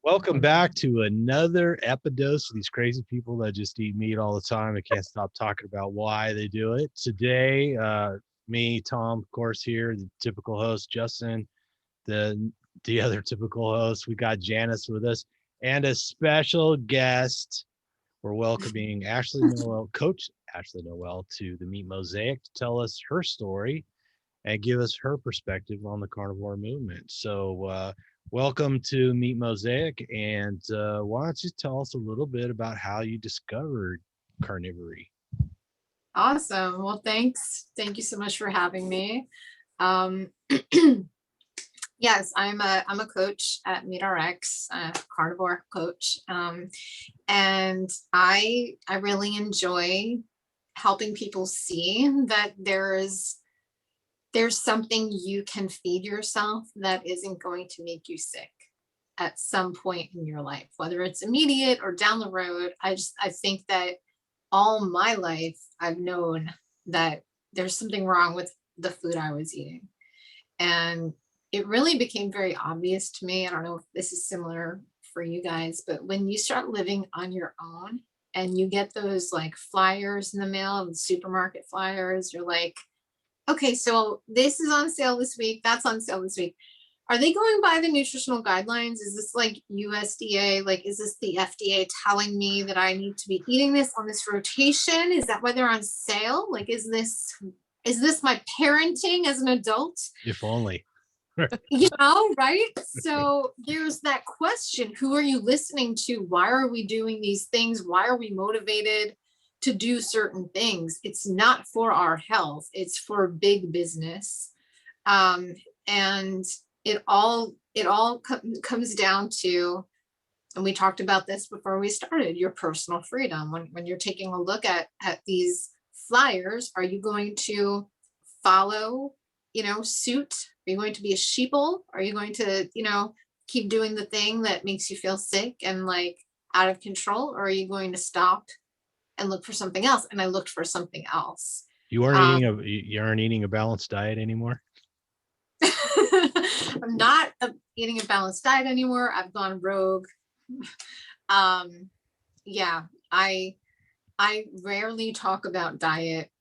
Welcome back to another Epidose of these crazy people that just eat meat all the time and can't stop talking about why they do it. Today, me, Tom, of course, here, the typical host, Justin, the other typical host. We got Janice with us and a special guest. We're welcoming Ashley Noelle, Coach Ashley Noelle, to the Meat Mosaic to tell us her story and give us her perspective on the carnivore movement. So, welcome to Meat Mosaic. And why don't you tell us a little bit about how you discovered carnivory? Awesome. Well, thanks. Thank you so much for having me. Um, yes, I'm a coach at MeatRx, carnivore coach, and I really enjoy helping people see that there's something you can feed yourself that isn't going to make you sick at some point in your life, whether it's immediate or down the road. I think that all my life I've known that there's something wrong with the food I was eating. And it really became very obvious to me. I don't know if this is similar for you guys, but when you start living on your own and you get those like flyers in the mail, the supermarket flyers, you're like, okay, so this is on sale this week, that's on sale this week. Are they going by the nutritional guidelines? Is this like USDA? Like, is this the FDA telling me that I need to be eating this on this rotation? Is that why they're on sale? Like, is this my parenting as an adult? If only. Right? So there's that question. Who are you listening to? Why are we doing these things? Why are we motivated to do certain things? It's not for our health. It's for big business. And it all comes down to, and we talked about this before we started, your personal freedom. When you're taking a look at these flyers, are you going to follow, suit? Are you going to be a sheeple? Are you going to, keep doing the thing that makes you feel sick and like out of control? Or are you going to stop and look for something else? And I looked for something else. You aren't eating a balanced diet anymore? I'm not eating a balanced diet anymore. I've gone rogue. Yeah, I rarely talk about diet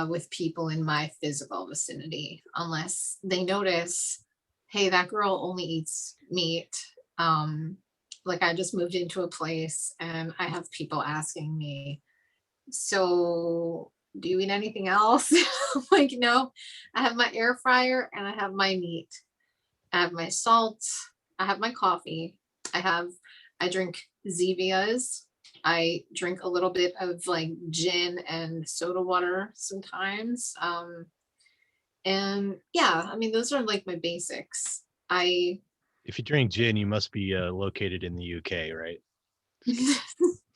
with people in my physical vicinity unless they notice, hey, that girl only eats meat. Like I just moved into a place and I have people asking me, so do you eat anything else? Like, no, I have my air fryer and I have my meat. I have my salt. I have my coffee. I drink Zevias. I drink a little bit of like gin and soda water sometimes. And yeah, I mean, those are like my basics. If you drink gin, you must be located in the UK, right?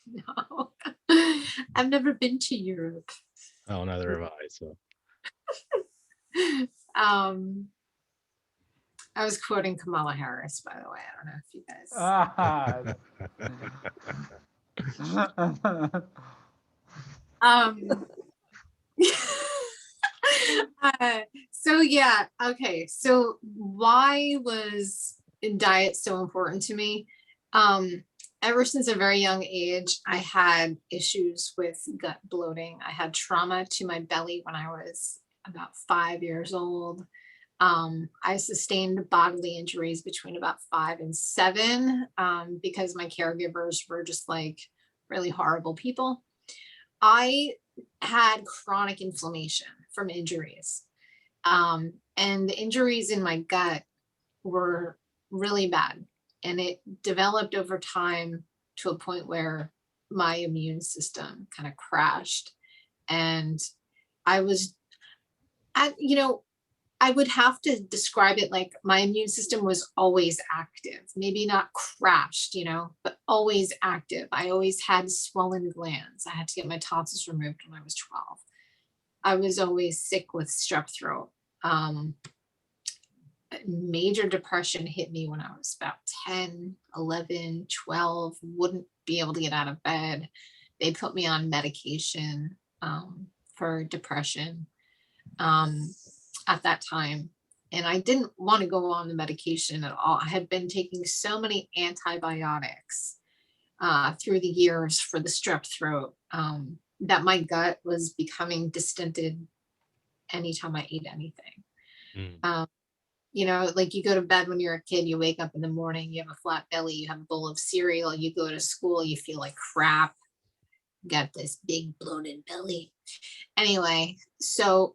No, I've never been to Europe. Oh, neither have I. So Um, I was quoting Kamala Harris, by the way. I don't know if you guys. Um, so yeah, okay. So why was diet so important to me? Ever since a very young age, I had issues with gut bloating. I had trauma to my belly when I was about 5 years old. I sustained bodily injuries between about 5 and 7 because my caregivers were just like really horrible people. I had chronic inflammation from injuries. And the injuries in my gut were really bad. And it developed over time to a point where my immune system kind of crashed. And I was, I would have to describe it like my immune system was always active, maybe not crashed, but always active. I always had swollen glands. I had to get my tonsils removed when I was 12. I was always sick with strep throat. Major depression hit me when I was about 10, 11, 12, wouldn't be able to get out of bed. They put me on medication for depression at that time. and I didn't want to go on the medication at all. I had been taking so many antibiotics through the years for the strep throat that my gut was becoming distended anytime I ate anything. Mm. You know, like you go to bed when you're a kid, you wake up in the morning, you have a flat belly, you have a bowl of cereal, you go to school, you feel like crap, got this big bloated belly. Anyway, so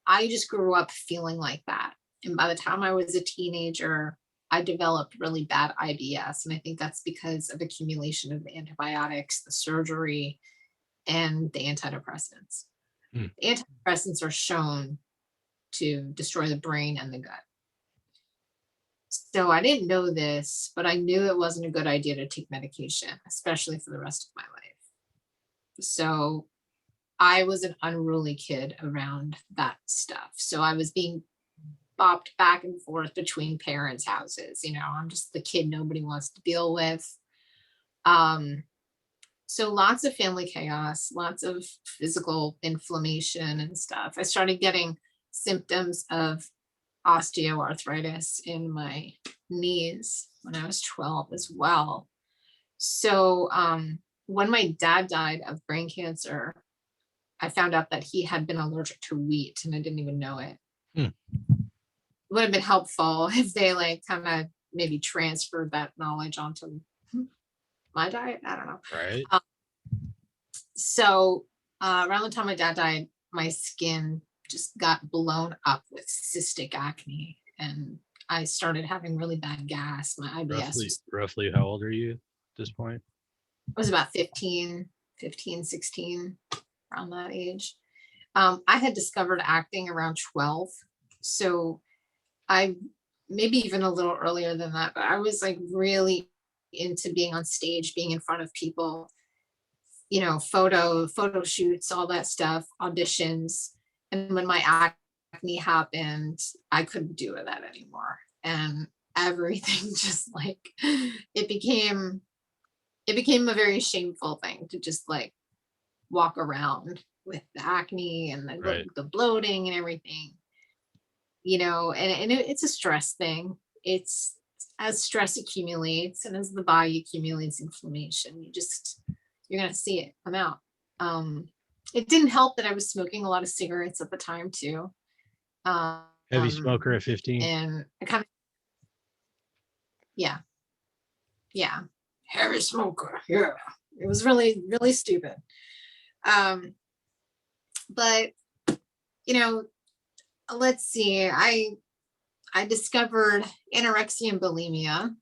I just grew up feeling like that. And by the time I was a teenager, I developed really bad IBS. And I think that's because of accumulation of the antibiotics, the surgery, and the antidepressants. Mm. The antidepressants are shown to destroy the brain and the gut. So I didn't know this, but I knew it wasn't a good idea to take medication, especially for the rest of my life. So I was an unruly kid around that stuff. So I was being bopped back and forth between parents' houses. You know, I'm just the kid nobody wants to deal with. So lots of family chaos, lots of physical inflammation and stuff. I started getting symptoms of osteoarthritis in my knees when I was 12 as well. So when my dad died of brain cancer, I found out that he had been allergic to wheat and I didn't even know it. Hmm. Would have been helpful if they like kind of maybe transferred that knowledge onto my diet. I don't know. Right. So around the time my dad died, my skin just got blown up with cystic acne and I started having really bad gas. My IBS Roughly how old are you at this point? I was about 15, 16, around that age. I had discovered acting around 12. So I maybe even a little earlier than that, but I was like really into being on stage, being in front of people, you know, photo shoots, all that stuff, auditions. And when my acne happened, I couldn't do that anymore. And everything just like it became a very shameful thing to just like walk around with the acne and Right. the bloating and everything, you know, and it's a stress thing. It's as stress accumulates and as the body accumulates inflammation, you're going to see it come out. It didn't help that I was smoking a lot of cigarettes at the time too. Heavy smoker at 15. And I kind of, yeah, heavy smoker. Yeah. It was really, really stupid. But you know, let's see, I discovered anorexia and bulimia.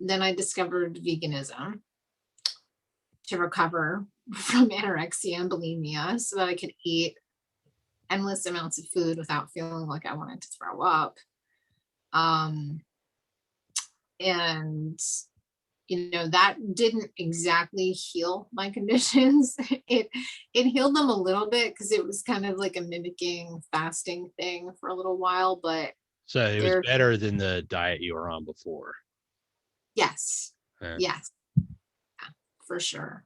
Then I discovered veganism to recover from anorexia and bulimia so that I could eat endless amounts of food without feeling like I wanted to throw up. And you know, that didn't exactly heal my conditions. It healed them a little bit because it was kind of like a mimicking fasting thing for a little while, but So it was better than the diet you were on before. Yes. Yeah. Yes. Yeah, for sure.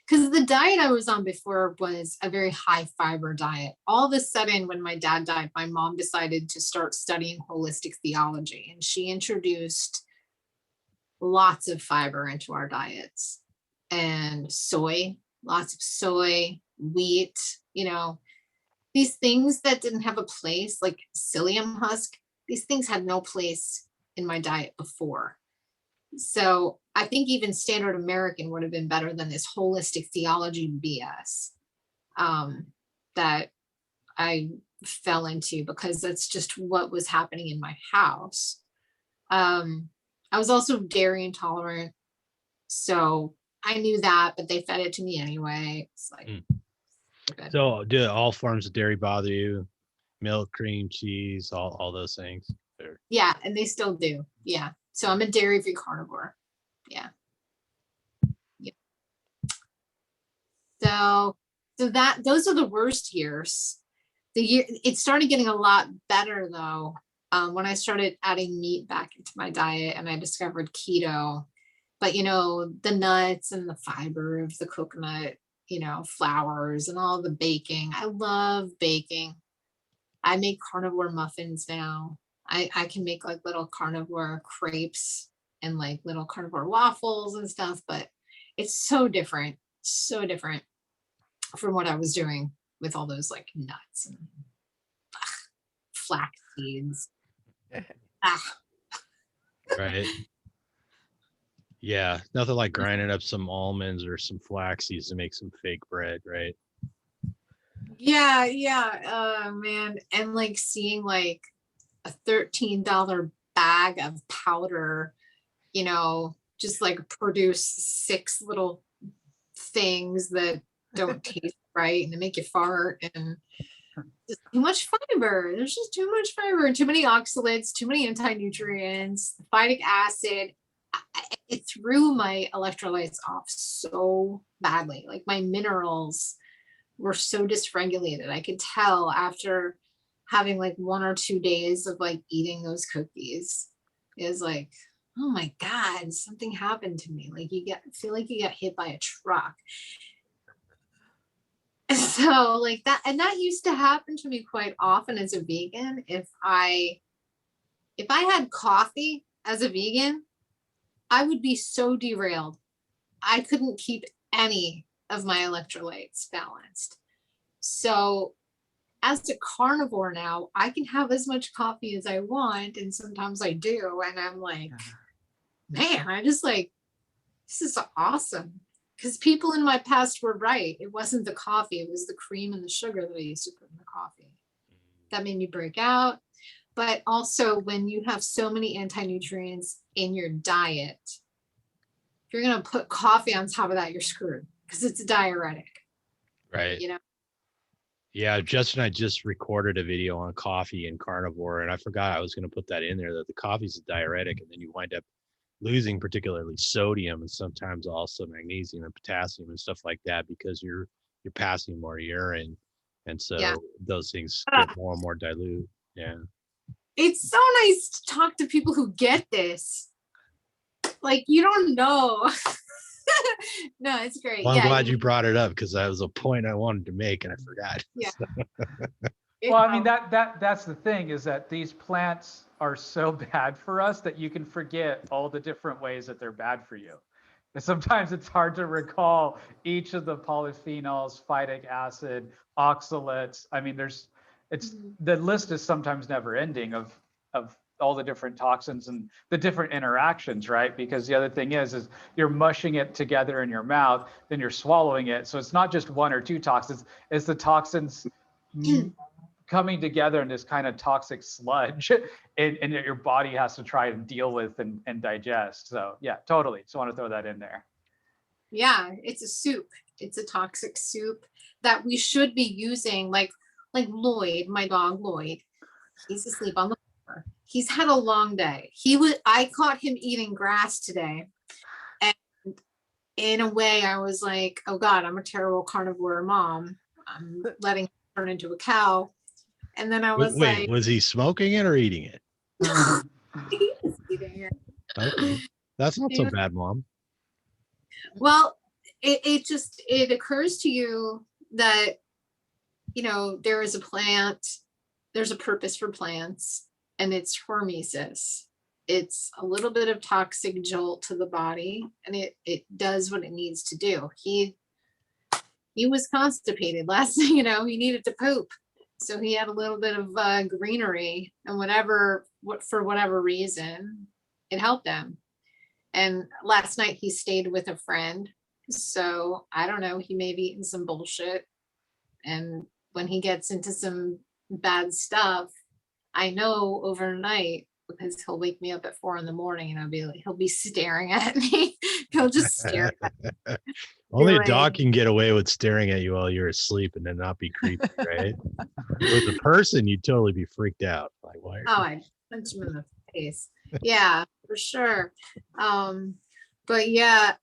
Because the diet I was on before was a very high fiber diet. All of a sudden, when my dad died, my mom decided to start studying holistic theology, and she introduced lots of fiber into our diets and soy, lots of soy, wheat, you know, these things that didn't have a place, like psyllium husk, these things had no place in my diet before. So I think even standard American would have been better than this holistic theology BS that I fell into because that's just what was happening in my house. I was also dairy intolerant, so I knew that, but they fed it to me anyway. It's like, So do all forms of dairy bother you? Milk, cream, cheese, all those things? Yeah, and they still do. Yeah. So I'm a dairy-free carnivore. Yeah. Yeah. So those are the worst years. It started getting a lot better though when I started adding meat back into my diet and I discovered keto. But you know, the nuts and the fiber of the coconut, you know, flours and all the baking. I love baking. I make carnivore muffins now. I can make like little carnivore crepes and like little carnivore waffles and stuff, but it's so different from what I was doing with all those like nuts and flax seeds. Ah, Right. Yeah. Nothing like grinding up some almonds or some flax seeds to make some fake bread, right? yeah, yeah. Man. And like seeing like a $13 bag of powder, just like produce 6 little things that don't taste right and they make you fart, and just too much fiber. There's just too much fiber and too many oxalates, too many anti-nutrients, phytic acid. It threw my electrolytes off so badly. Like my minerals were so dysregulated. I could tell after having like 1 or 2 days of like eating those cookies. It was like, oh my God, something happened to me. Like feel like you got hit by a truck. So like that, and that used to happen to me quite often as a vegan. If I had coffee as a vegan, I would be so derailed. I couldn't keep any of my electrolytes balanced. So as a carnivore now, I can have as much coffee as I want, and sometimes I do, and I'm like, man, I just like, this is awesome. Because people in my past were right. It wasn't the coffee, it was the cream and the sugar that I used to put in the coffee that made me break out. But also, when you have so many anti-nutrients in your diet, if you're going to put coffee on top of that, you're screwed because it's a diuretic. Right. You know? Yeah, Justin, I just recorded a video on coffee and carnivore, and I forgot I was going to put that in there, that the coffee is a diuretic, and then you wind up losing particularly sodium and sometimes also magnesium and potassium and stuff like that because you're passing more urine, and so Yeah. those things get more and more dilute. Yeah. It's so nice to talk to people who get this. Like, you don't know. No, it's great. Well, I'm Yeah, glad you brought it up because that was a point I wanted to make and I forgot. Yeah. Well, I mean, that's the thing, is that these plants are so bad for us that you can forget all the different ways that they're bad for you. And sometimes it's hard to recall each of the polyphenols, phytic acid, oxalates. I mean, the list is sometimes never ending of all the different toxins and the different interactions, right? Because the other thing is you're mushing it together in your mouth, then you're swallowing it. So it's not just 1 or 2 toxins, it's the toxins coming together in this kind of toxic sludge and your body has to try and deal with and digest. So yeah, totally. Just want to throw that in there. Yeah, it's a soup. It's a toxic soup that we should be using. Like Lloyd, my dog Lloyd, he's asleep on the floor. He's had a long day. I caught him eating grass today. And in a way I was like, oh God, I'm a terrible carnivore mom. I'm letting him turn into a cow. And then I was Wait, was he smoking it or eating it? he was eating it. Okay. That's not so bad, Mom. Well, it occurs to you that, there is a plant, there's a purpose for plants, and it's hormesis. It's a little bit of toxic jolt to the body, and it does what it needs to do. He was constipated last, he needed to poop. So he had a little bit of greenery, and for whatever reason, it helped him. And last night he stayed with a friend. So I don't know, he may be eating some bullshit. And when he gets into some bad stuff, I know overnight, because he'll wake me up at 4 a.m. and he'll be staring at me. He'll just stare at me. Only a dog can get away with staring at you while you're asleep and then not be creepy, right? With a person, you'd totally be freaked out. Like, why? I'd punch him in the face. Yeah, for sure. But yeah,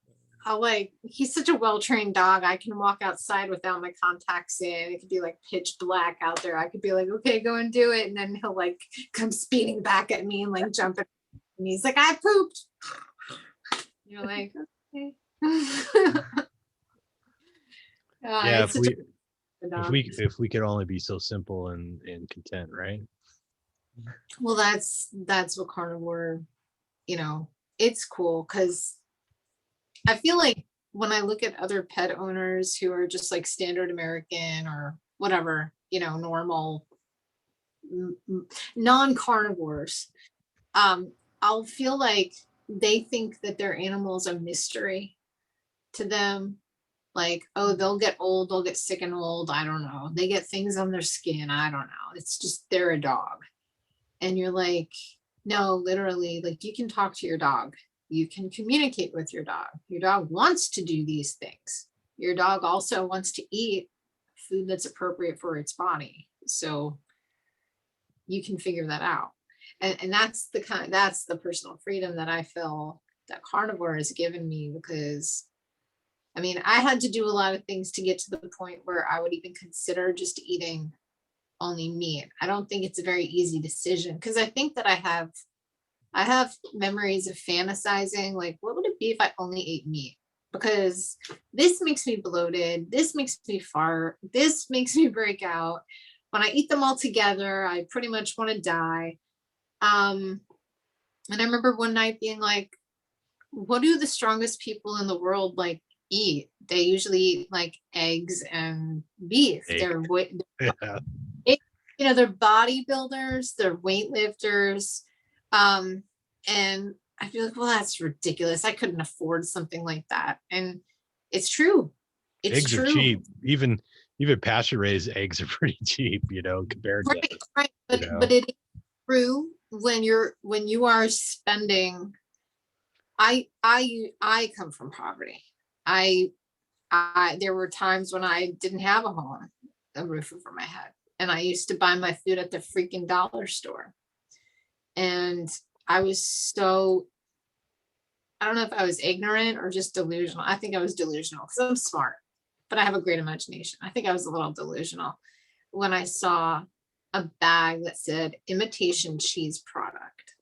he's such a well-trained dog. I can walk outside without my contacts in. It could be like pitch black out there. I could be like, okay, go and do it. And then he'll like come speeding back at me and like jump at me. And he's like, I pooped. You're like, okay. Yeah, if we could only be so simple and content, right? Well, that's what carnivore, it's cool because I feel like when I look at other pet owners who are just like standard American or whatever, normal non-carnivores, I'll feel like they think that their animal's a mystery to them. Like, oh, they'll get old, they'll get sick and old. I don't know. They get things on their skin. I don't know. It's just they're a dog. And you're like, no, literally, like you can talk to your dog. You can communicate with your dog. Your dog wants to do these things. Your dog also wants to eat food that's appropriate for its body. So you can figure that out. And that's the personal freedom that I feel that carnivore has given me, because I mean, I had to do a lot of things to get to the point where I would even consider just eating only meat. I don't think it's a very easy decision, because I think that I have memories of fantasizing, like, what would it be if I only ate meat? Because this makes me bloated. This makes me fart. This makes me break out. When I eat them all together, I pretty much want to die. And I remember one night being like, what do the strongest people in the world like eat? They usually eat like eggs and beef. They're Yeah. they're bodybuilders, they're weightlifters. And I feel like, well, that's ridiculous. I couldn't afford something like that. And it's true. It's Eggs true. are cheap. Even pasture raised eggs are pretty cheap, compared to Right. But it is true when you are spending. I come from poverty. I there were times when I didn't have a roof over my head, and I used to buy my food at the freaking dollar store. And I was so, I don't know if I was ignorant or just delusional. I think I was delusional because I'm smart, but I have a great imagination. I think I was a little delusional when I saw a bag that said imitation cheese product.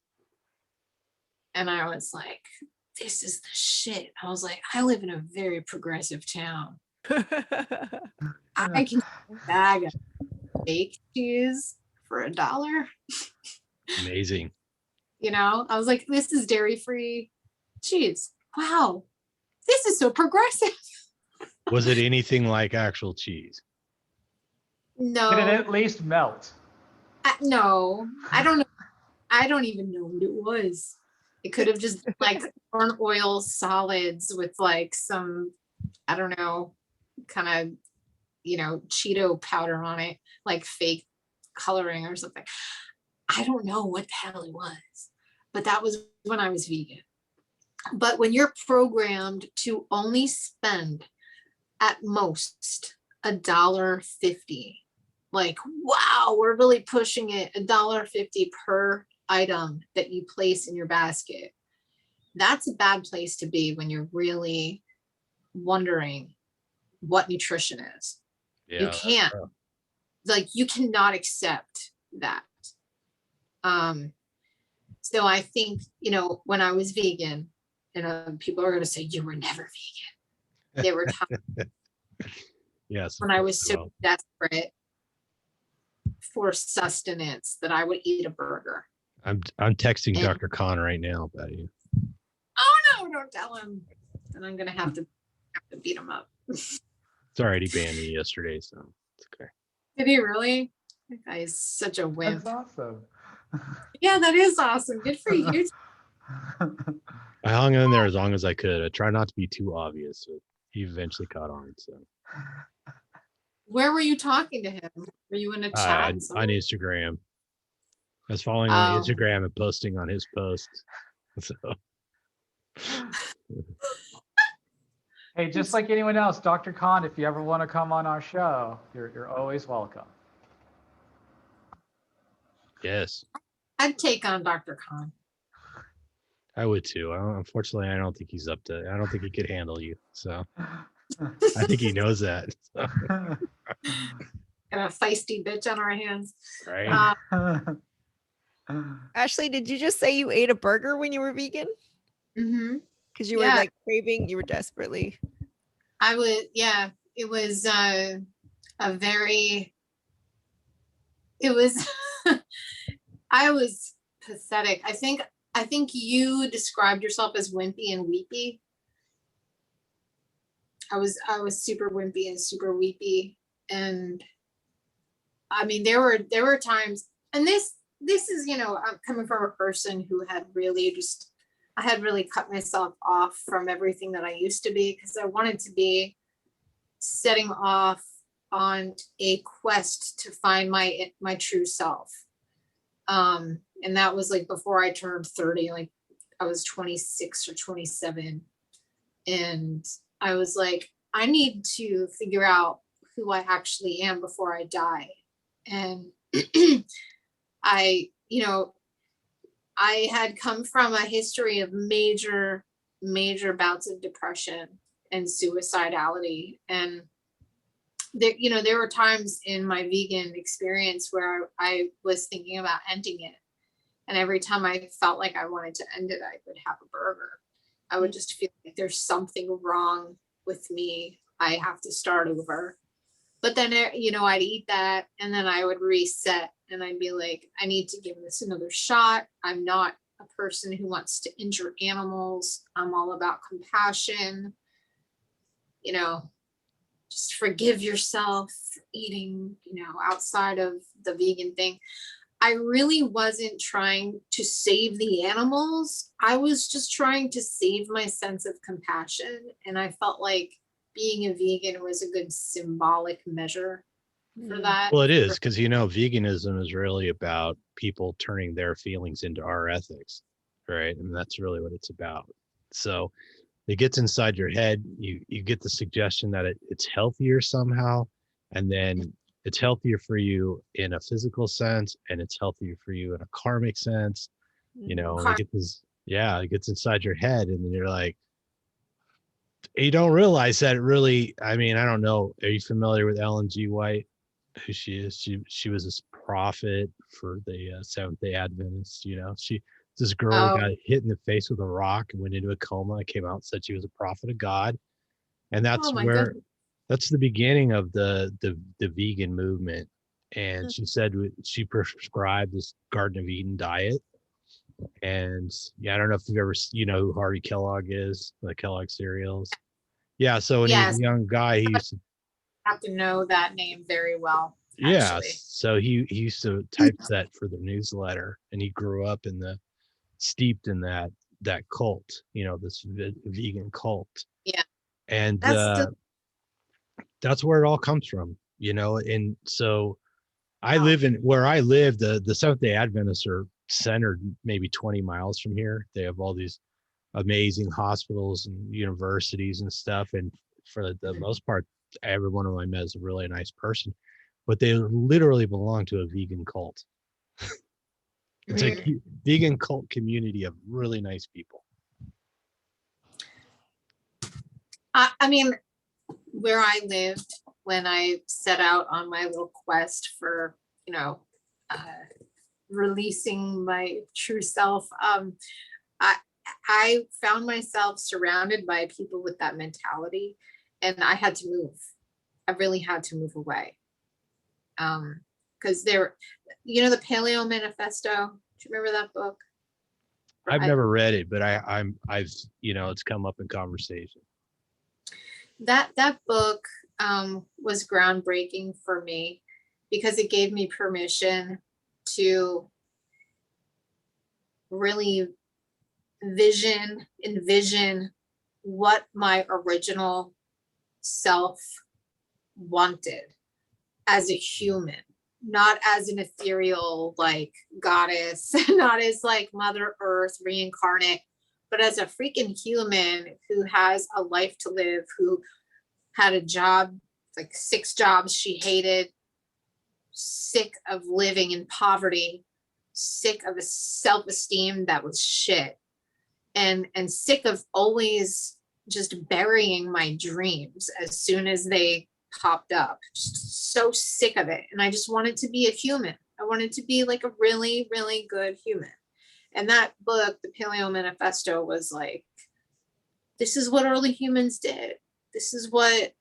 And I was like, this is the shit. I was like, I live in a very progressive town. I can get a bag of fake cheese for $1. amazing. I was like, this is dairy-free cheese. Wow, this is so progressive. Was it anything like actual cheese? No. Did it at least melt? No, I don't know. I don't even know what it was. It could have just been like corn oil solids with like some, I don't know, kind of, Cheeto powder on it, like fake coloring or something. I don't know what the hell it was, but that was when I was vegan. But when you're programmed to only spend at most $1.50, like, wow, we're really pushing it, $1.50 per item that you place in your basket. That's a bad place to be when you're really wondering what nutrition is. Yeah, you can't, like, you cannot accept that. So I think, when I was vegan, and people are going to say, you were never vegan. There were times yes, when I was so desperate for sustenance that I would eat a burger. I'm texting Dr. Khan right now about you. Oh no, don't tell him. And I'm gonna have to beat him up. It's all right, he banned me yesterday, so it's okay. Did he really? That guy is such a wimp. That's awesome. Yeah, that is awesome. Good for you. I hung in there as long as I could. I try not to be too obvious, but he eventually caught on. So Where were you talking to him? Were you in a chat? on Instagram. I was following on Instagram and posting on his posts. So Hey, just like anyone else, Dr. Khan, if you ever want to come on our show, you're always welcome. yes, I'd take on Dr. Khan. I would too. Unfortunately, I don't think he's up to. I don't think he could handle you. So I think he knows that. So. Got a feisty bitch on our hands. Right. Ashley, did you just say you ate a burger when you were vegan? Mm-hmm. Because you were like craving, you were desperately. I would, yeah. It was I was pathetic. I think you described yourself as wimpy and weepy. I was super wimpy and super weepy. And I mean, there were times, and this is, you know, I'm coming from a person who had really I had really cut myself off from everything that I used to be, because I wanted to be setting off on a quest to find my true self. And that was like before I turned 30, like I was 26 or 27. And I was like, I need to figure out who I actually am before I die. And I had come from a history of major bouts of depression and suicidality. And there were times in my vegan experience where I was thinking about ending it. And every time I felt like I wanted to end it, I would have a burger. I would just feel like there's something wrong with me. I have to start over. But then, I'd eat that and then I would reset and I'd be like, I need to give this another shot. I'm not a person who wants to injure animals. I'm all about compassion. Just forgive yourself for eating, outside of the vegan thing. I really wasn't trying to save the animals. I was just trying to save my sense of compassion. And I felt like being a vegan was a good symbolic measure for that. Well, it is, because, veganism is really about people turning their feelings into our ethics, right? And that's really what it's about. So it gets inside your head. You get the suggestion that it's healthier somehow, and then it's healthier for you in a physical sense, and it's healthier for you in a karmic sense. It gets inside your head, and then you're like, you don't realize that it really, I mean, I don't know. Are you familiar with Ellen G. White, who she is? She was this prophet for the Seventh-day Adventists. This girl got hit in the face with a rock and went into a coma and came out and said she was a prophet of God. And that's that's the beginning of the vegan movement. And she said she prescribed this Garden of Eden diet. And I don't know if you've ever, who Harvey Kellogg is, the Kellogg cereals. Yeah. So when he was a young guy, he used to have to know that name very well. Yeah. So he used to typeset for the newsletter, and he grew up steeped in that cult, this vegan cult. Yeah. And that's where it all comes from, and so I live in where I live, the Seventh-day Adventists are centered maybe 20 miles from here. They have all these amazing hospitals and universities and stuff. And for the most part, every one of them is a really nice person, but they literally belong to a vegan cult. It's a vegan cult community of really nice people. I mean, where I lived when I set out on my little quest for, releasing my true self, I found myself surrounded by people with that mentality, and I had to move. I really had to move away. Because the Paleo Manifesto. Do you remember that book? I've never read it, but I've it's come up in conversation. That book was groundbreaking for me because it gave me permission to really envision what my original self wanted as a human, not as an ethereal like goddess, not as like Mother Earth reincarnate, but as a freaking human who has a life to live, who had a job, like 6 jobs she hated, sick of living in poverty, sick of a self-esteem that was shit, and sick of always just burying my dreams as soon as they popped up. Just so sick of it. And I just wanted to be a human. I wanted to be like a really, really good human. And that book, the Paleo Manifesto, was like, this is what early humans did. This is what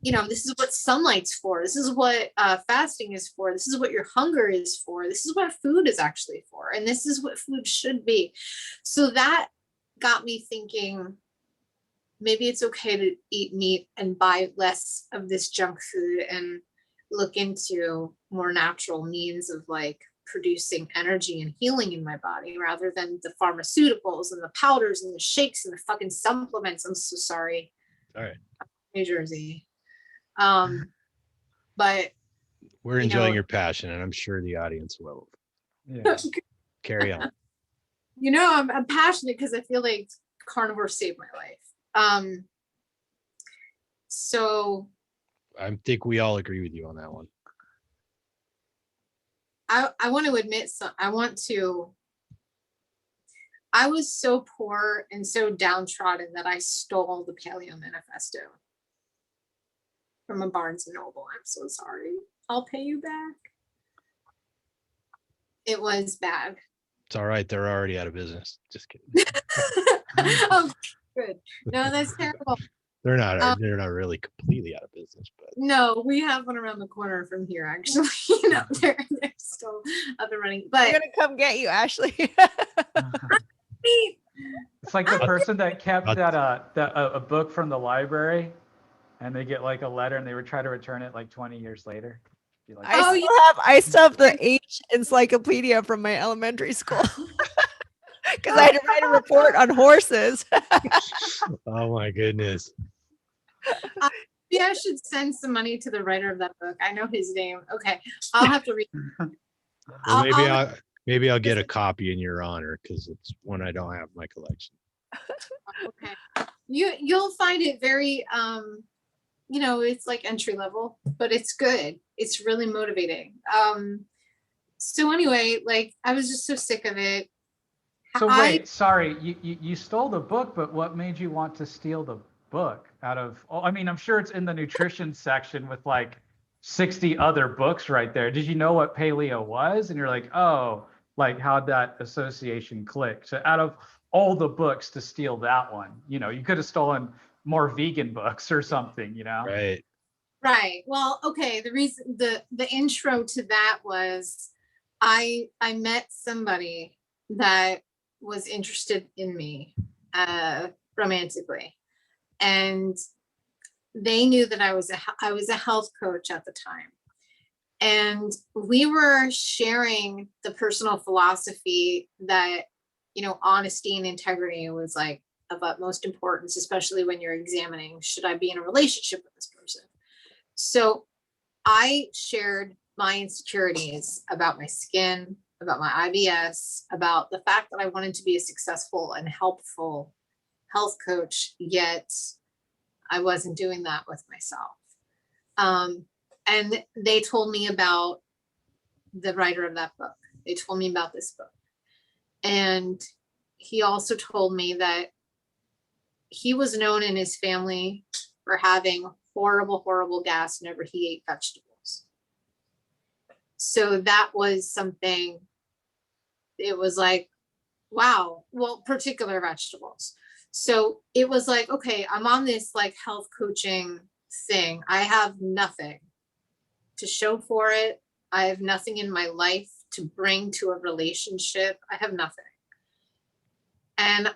this is what sunlight's for. This is what fasting is for. This is what your hunger is for. This is what food is actually for. And this is what food should be. So that got me thinking, maybe it's okay to eat meat and buy less of this junk food and look into more natural means of like producing energy and healing in my body rather than the pharmaceuticals and the powders and the shakes and the fucking supplements. I'm so sorry. All right. New Jersey. But we're enjoying your passion, and I'm sure the audience will. Yeah. Carry on. I'm passionate because I feel like carnivore saved my life. So I think we all agree with you on that one. I want to admit I was so poor and so downtrodden that I stole the Paleo Manifesto from a Barnes and Noble. I'm so sorry. I'll pay you back. It was bad. It's all right. They're already out of business. Just kidding. Oh, good. No, that's terrible. They're not really completely out of business, but no, we have one around the corner from here, actually. They're still up and running. But I'm gonna come get you, Ashley. It's like the person that kept a book from the library, and they get like a letter, and they would try to return it like 20 years later. Be like, I still have the H encyclopedia from my elementary school because I had to write a report on horses. oh my goodness. Maybe I should send some money to the writer of that book. I know his name. Okay, I'll have to read. Well, maybe I'll get a copy in your honor because it's one I don't have in my collection. Okay, you'll find it very it's like entry level, but it's good. It's really motivating. So anyway, like I was just so sick of it. So wait, sorry, you stole the book, but what made you want to steal the book out of, I mean, I'm sure it's in the nutrition section with like 60 other books right there. Did you know what paleo was? And you're like, oh, like how'd that association click? So out of all the books to steal that one, you could have stolen more vegan books or something, Right. Well, okay. The reason, the intro to that was I met somebody that was interested in me romantically, and they knew that I was a health coach at the time, and we were sharing the personal philosophy that honesty and integrity was like of utmost importance, especially when you're examining, should I be in a relationship with this person? So I shared my insecurities about my skin, about my IBS, about the fact that I wanted to be a successful and helpful health coach, yet I wasn't doing that with myself. And they told me about the writer of that book. They told me about this book. And he also told me that he was known in his family for having horrible, horrible gas whenever he ate vegetables. So that was something, it was like, wow, well, particular vegetables. So it was like, okay, I'm on this like health coaching thing. I have nothing to show for it. I have nothing in my life to bring to a relationship. I have nothing. And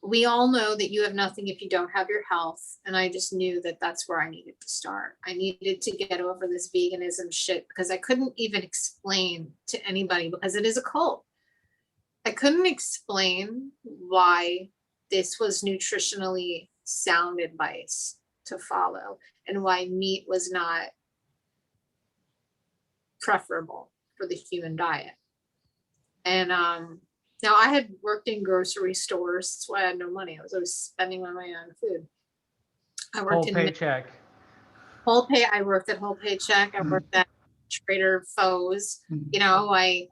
we all know that you have nothing if you don't have your health. And I just knew that that's where I needed to start. I needed to get over this veganism shit because I couldn't even explain to anybody, because it is a cult. I couldn't explain why this was nutritionally sound advice to follow and why meat was not preferable for the human diet. And now I had worked in grocery stores. That's why I had no money. I was always spending on my own food. I worked whole paycheck. I worked at Whole Paycheck. I worked at Trader Foes. I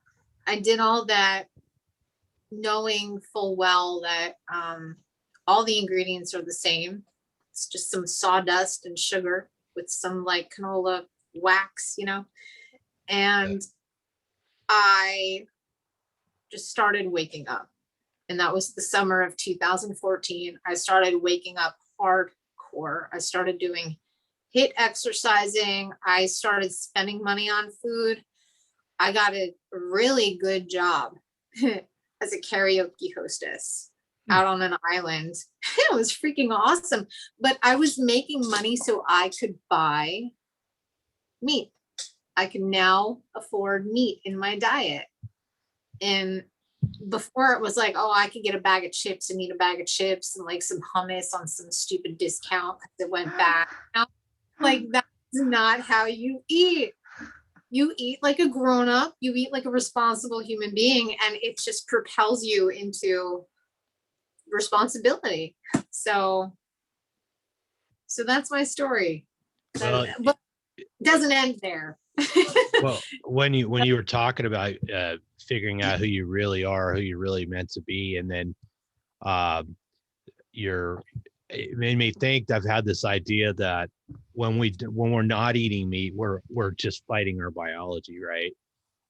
did all that knowing full well that all the ingredients are the same. It's just some sawdust and sugar with some like canola wax, and I just started waking up. And that was the summer of 2014. I started waking up hardcore. I started doing hit exercising. I started spending money on food. I got a really good job as a karaoke hostess out on an island. It was freaking awesome. But I was making money so I could buy meat. I can now afford meat in my diet. And before it was like, oh, I could get a bag of chips and eat a bag of chips and like some hummus on some stupid discount that went back. Now, like, that's not how you eat. You eat like a grown-up, you eat like a responsible human being, and it just propels you into responsibility. So that's my story. Well, But it doesn't end there. well, when you were talking about figuring out who you really are, who you're really meant to be, and then it made me think. I've had this idea that when we're not eating meat, we're just fighting our biology, right?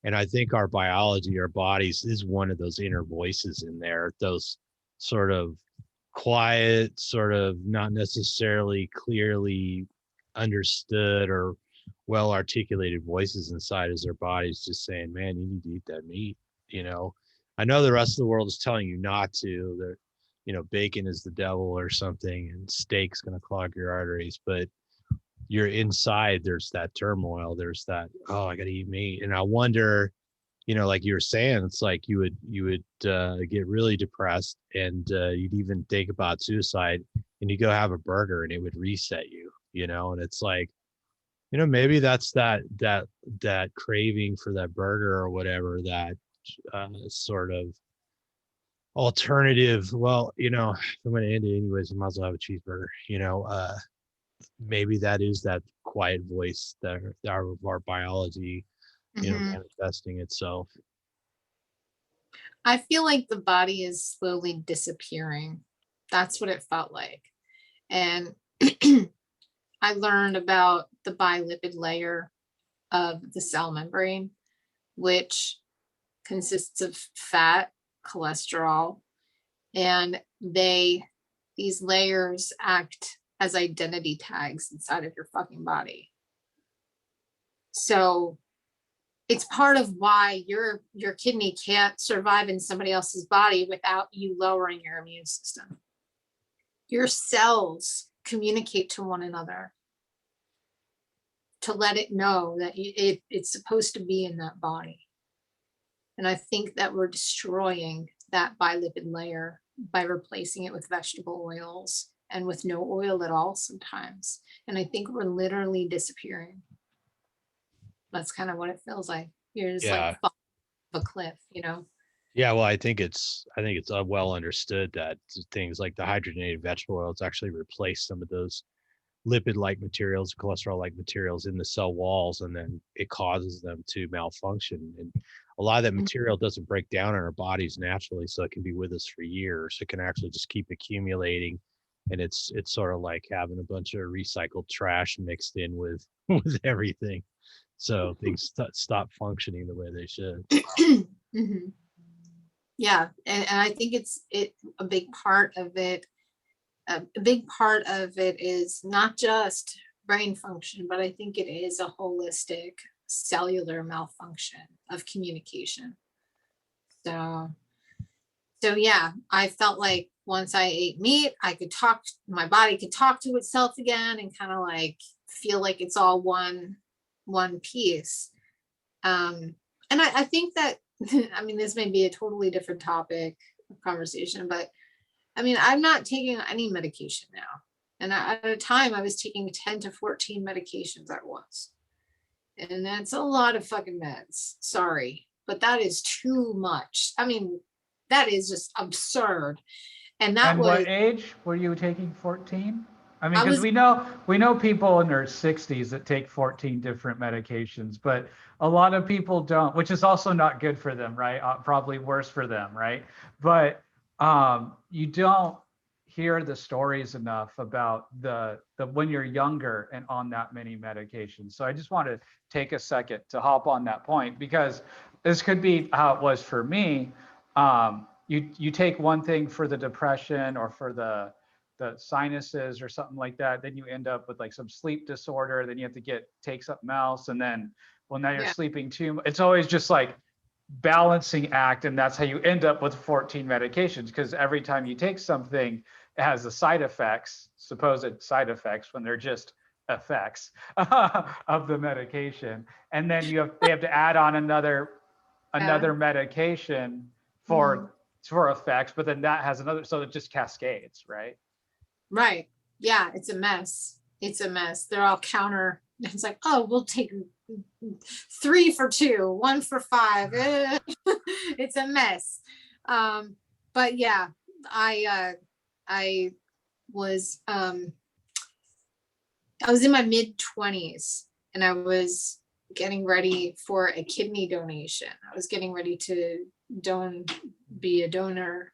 And I think our biology, our bodies, is one of those inner voices in there, those sort of quiet, sort of not necessarily clearly understood or well articulated voices inside as their bodies just saying, man, you need to eat that meat. I know the rest of the world is telling you not to. They're, bacon is the devil or something, and steak's going to clog your arteries, but you're inside, there's that turmoil, there's that, oh, I got to eat meat. And I wonder, like you were saying, it's like you would get really depressed, and you'd even think about suicide, and you go have a burger and it would reset you, and it's like, maybe that's that craving for that burger or whatever, that sort of alternative. Well, if I'm going to end it anyways, I might as well have a cheeseburger. Maybe that is that quiet voice that our biology, manifesting itself. I feel like the body is slowly disappearing. That's what it felt like. And I learned about the bilipid layer of the cell membrane, which consists of fat, cholesterol, and these layers act as identity tags inside of your fucking body. So it's part of why your kidney can't survive in somebody else's body without you lowering your immune system. Your cells communicate to one another to let it know that it's supposed to be in that body. And I think that we're destroying that bilipid layer by replacing it with vegetable oils and with no oil at all sometimes. And I think we're literally disappearing. That's kind of what it feels like. You're just like off a cliff, Yeah, well, I think it's well understood that things like the hydrogenated vegetable oils actually replace some of those lipid-like materials, cholesterol-like materials in the cell walls, and then it causes them to malfunction. And a lot of that material doesn't break down in our bodies naturally, so it can be with us for years. It can actually just keep accumulating, and it's sort of like having a bunch of recycled trash mixed in with everything. So things stop functioning the way they should. Mm-hmm. Yeah, and I think it's a big part of it. A big part of it is not just brain function, but I think it is a holistic cellular malfunction of communication. So yeah, I felt like once I ate meat, my body could talk to itself again and kind of like feel like it's all one piece. And I think that, I mean, this may be a totally different topic of conversation, but I mean, I'm not taking any medication now. And at a time I was taking 10 to 14 medications at once. And that's a lot of fucking meds. Sorry, but that is too much. I mean, that is just absurd. And what age were you taking 14? I mean, because we know people in their 60s that take 14 different medications, but a lot of people don't, which is also not good for them, right? Probably worse for them, right? But you don't hear the stories enough about the when you're younger and on that many medications. So I just want to take a second to hop on that point, because this could be how it was for me. You take one thing for the depression or for the the sinuses or something like that. Then you end up with like some sleep disorder. Then you have to take something else. And then, well, now you're sleeping too much. It's always just like balancing act. And that's how you end up with 14 medications. Because every time you take something, it has the side effects, supposed side effects, when they're just effects of the medication. And then they have to add on another medication for effects, but then that has another, so it just cascades, right? Right. Yeah, it's a mess. It's a mess. They're all counter. It's like, oh, we'll take 3 for 2, 1 for 5. It's a mess. But yeah, I was in my mid-20s, and I was getting ready for a kidney donation. I was getting ready to be a donor.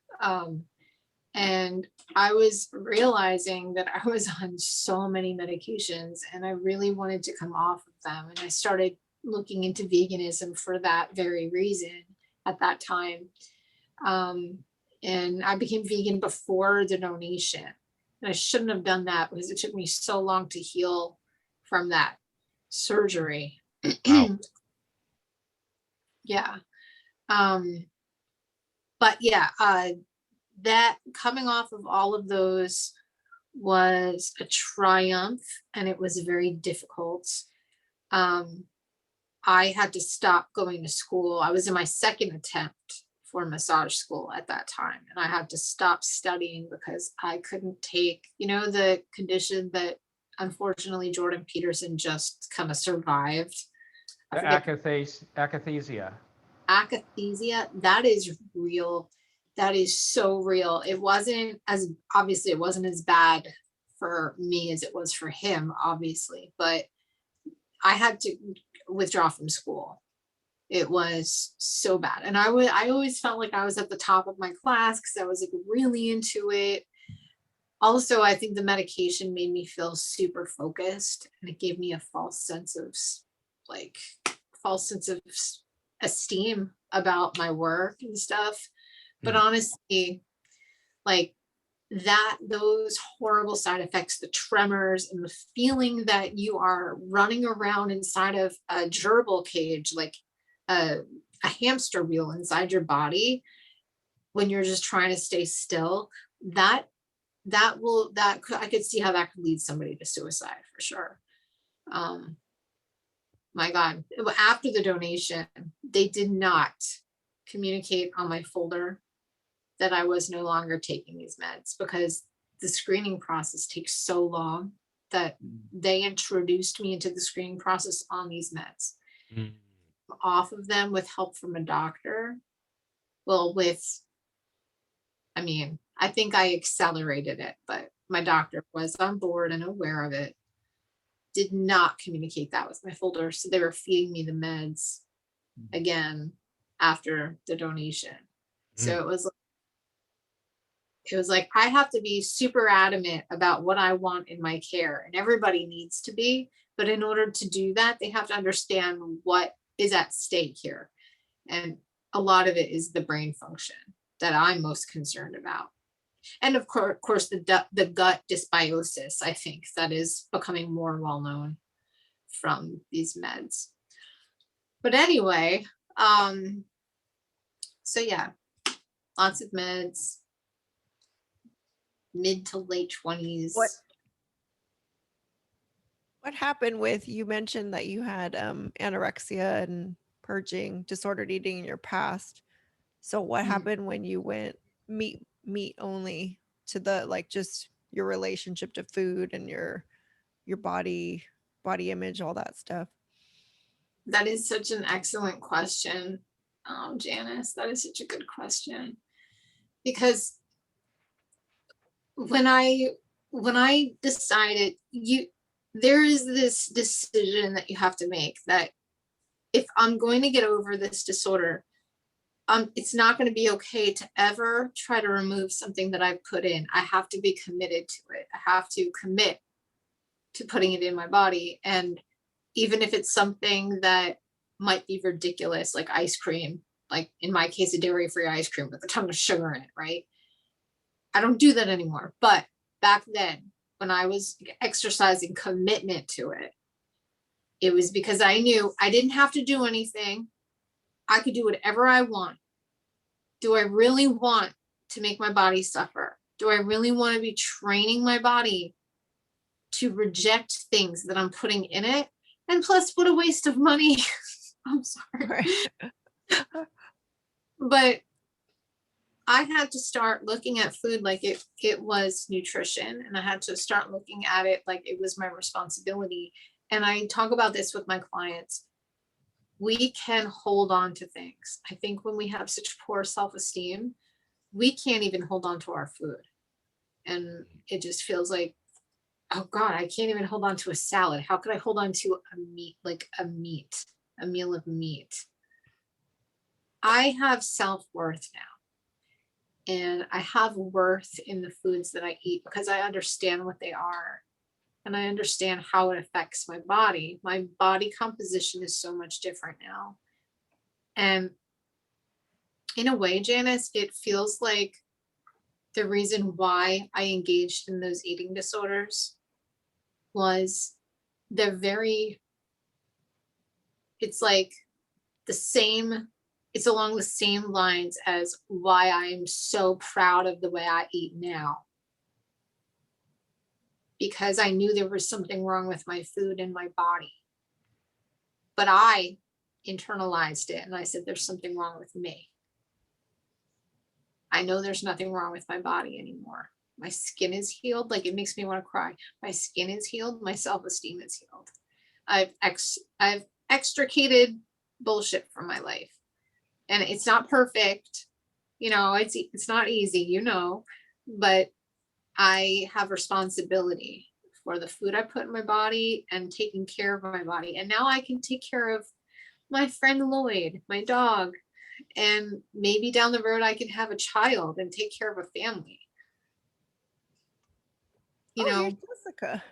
And I was realizing that I was on so many medications, and I really wanted to come off of them. And I started looking into veganism for that very reason at that time. And I became vegan before the donation. And I shouldn't have done that because it took me so long to heal from that surgery. Wow. Yeah. But yeah, that coming off of all of those was a triumph, and it was very difficult. I had to stop going to school. I was in my second attempt for massage school at that time, and I had to stop studying because I couldn't take, the condition that unfortunately Jordan Peterson just kind of survived. Akathisia. Akathisia, that is real. That is so real. It wasn't as bad for me as it was for him, obviously, but I had to withdraw from school. It was so bad. And I always felt like I was at the top of my class because I was like really into it. Also, I think the medication made me feel super focused, and it gave me a false sense of esteem about my work and stuff. But honestly, like those horrible side effects, the tremors and the feeling that you are running around inside of a gerbil cage, like a hamster wheel inside your body when you're just trying to stay still, I could see how that could lead somebody to suicide for sure. My God, after the donation, they did not communicate on my folder that I was no longer taking these meds because the screening process takes so long that they introduced me into the screening process on these meds. Off of them with help from a doctor. Well, I think I accelerated it, but my doctor was on board and aware of it. Did not communicate that with my folder. So they were feeding me the meds again after the donation. So it was like, I have to be super adamant about what I want in my care, and everybody needs to be, but in order to do that, they have to understand what is at stake here. And a lot of it is the brain function that I'm most concerned about. And of course, the gut dysbiosis, I think that is becoming more well known from these meds. But anyway, so yeah, lots of meds, mid to late 20s. What happened you mentioned that you had anorexia and purging, disordered eating in your past. So what happened when you went meat only to the just your relationship to food and your body image, all that stuff? That is such an excellent question, Janice. That is such a good question, because when I decided, there is this decision that you have to make that if I'm going to get over this disorder, it's not going to be okay to ever try to remove something that I've put in. I have to be committed to it. I have to commit to putting it in my body. And even if it's something that might be ridiculous, like ice cream, like in my case, a dairy-free ice cream with a ton of sugar in it, right? I don't do that anymore. But back then, when I was exercising commitment to it, it was because I knew I didn't have to do anything. I could do whatever I want. Do I really want to make my body suffer? Do I really want to be training my body to reject things that I'm putting in it? And plus, what a waste of money. I'm sorry. Right. But I had to start looking at food like it was nutrition, and I had to start looking at it like it was my responsibility. And I talk about this with my clients. We can hold on to things. I think when we have such poor self-esteem, we can't even hold on to our food. And it just feels like, oh God, I can't even hold on to a salad. How could I hold on to a meat, like a meal of meat? I have self-worth now. And I have worth in the foods that I eat because I understand what they are. And I understand how it affects my body. My body composition is so much different now. And in a way, Janice, it feels like the reason why I engaged in those eating disorders was it's like it's along the same lines as why I'm so proud of the way I eat now. Because I knew there was something wrong with my food and my body. But I internalized it and I said, there's something wrong with me. I know there's nothing wrong with my body anymore. My skin is healed. Like, it makes me want to cry. My skin is healed. My self-esteem is healed. I've extricated bullshit from my life. And it's not perfect. It's not easy, but I have responsibility for the food I put in my body and taking care of my body. And now I can take care of my friend Lloyd, my dog, and maybe down the road I can have a child and take care of a family. You're Jessica.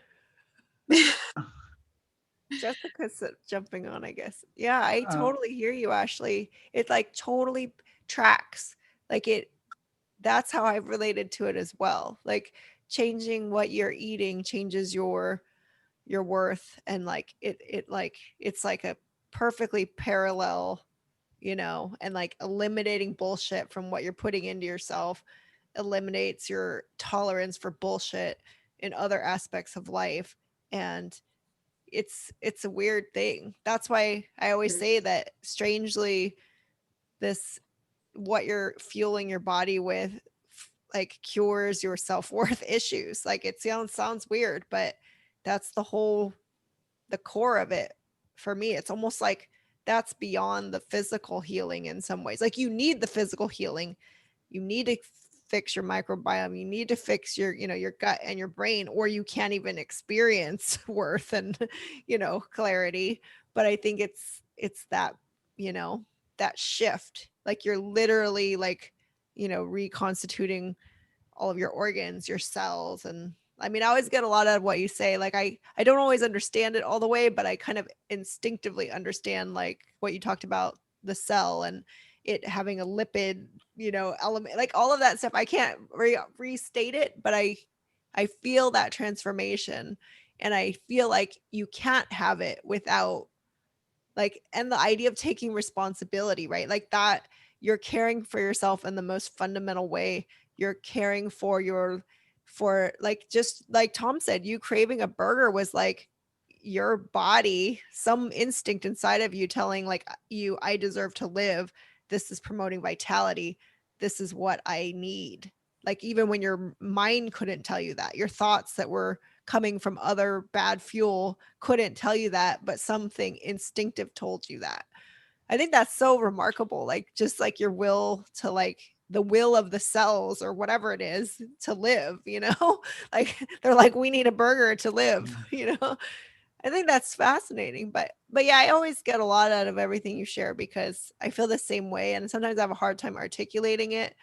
Jessica's jumping on, I guess. Yeah, I totally hear you, Ashley. It like totally tracks. Like that's how I've related to it as well. Like, changing what you're eating changes your worth, and like it's like a perfectly parallel, and like eliminating bullshit from what you're putting into yourself eliminates your tolerance for bullshit in other aspects of life. And it's a weird thing. That's why I always say that, strangely, what you're fueling your body with like cures your self-worth issues. Like, it sounds weird, but that's the core of it. For me, it's almost like that's beyond the physical healing in some ways. Like, you need the physical healing. You need to fix your microbiome. You need to fix your gut and your brain, or you can't even experience worth and, clarity. But I think it's that, that shift. Like, you're literally like, reconstituting all of your organs, your cells. And I mean, I always get a lot out of what you say. Like, I don't always understand it all the way, but I kind of instinctively understand, like, what you talked about, the cell and it having a lipid, element, like all of that stuff. I can't restate it, but I feel that transformation, and I feel like you can't have it without, like, and the idea of taking responsibility, right? Like, that you're caring for yourself in the most fundamental way. You're caring for like, just like Tom said, you craving a burger was like your body, some instinct inside of you telling like you, I deserve to live. This is promoting vitality. This is what I need. Like, even when your mind couldn't tell you that, your thoughts that were coming from other bad fuel couldn't tell you that, but something instinctive told you that. I think that's so remarkable. Like, just like your will to, like, the will of the cells or whatever it is to live, like, they're like, we need a burger to live, I think that's fascinating. But yeah, I always get a lot out of everything you share because I feel the same way. And sometimes I have a hard time articulating it,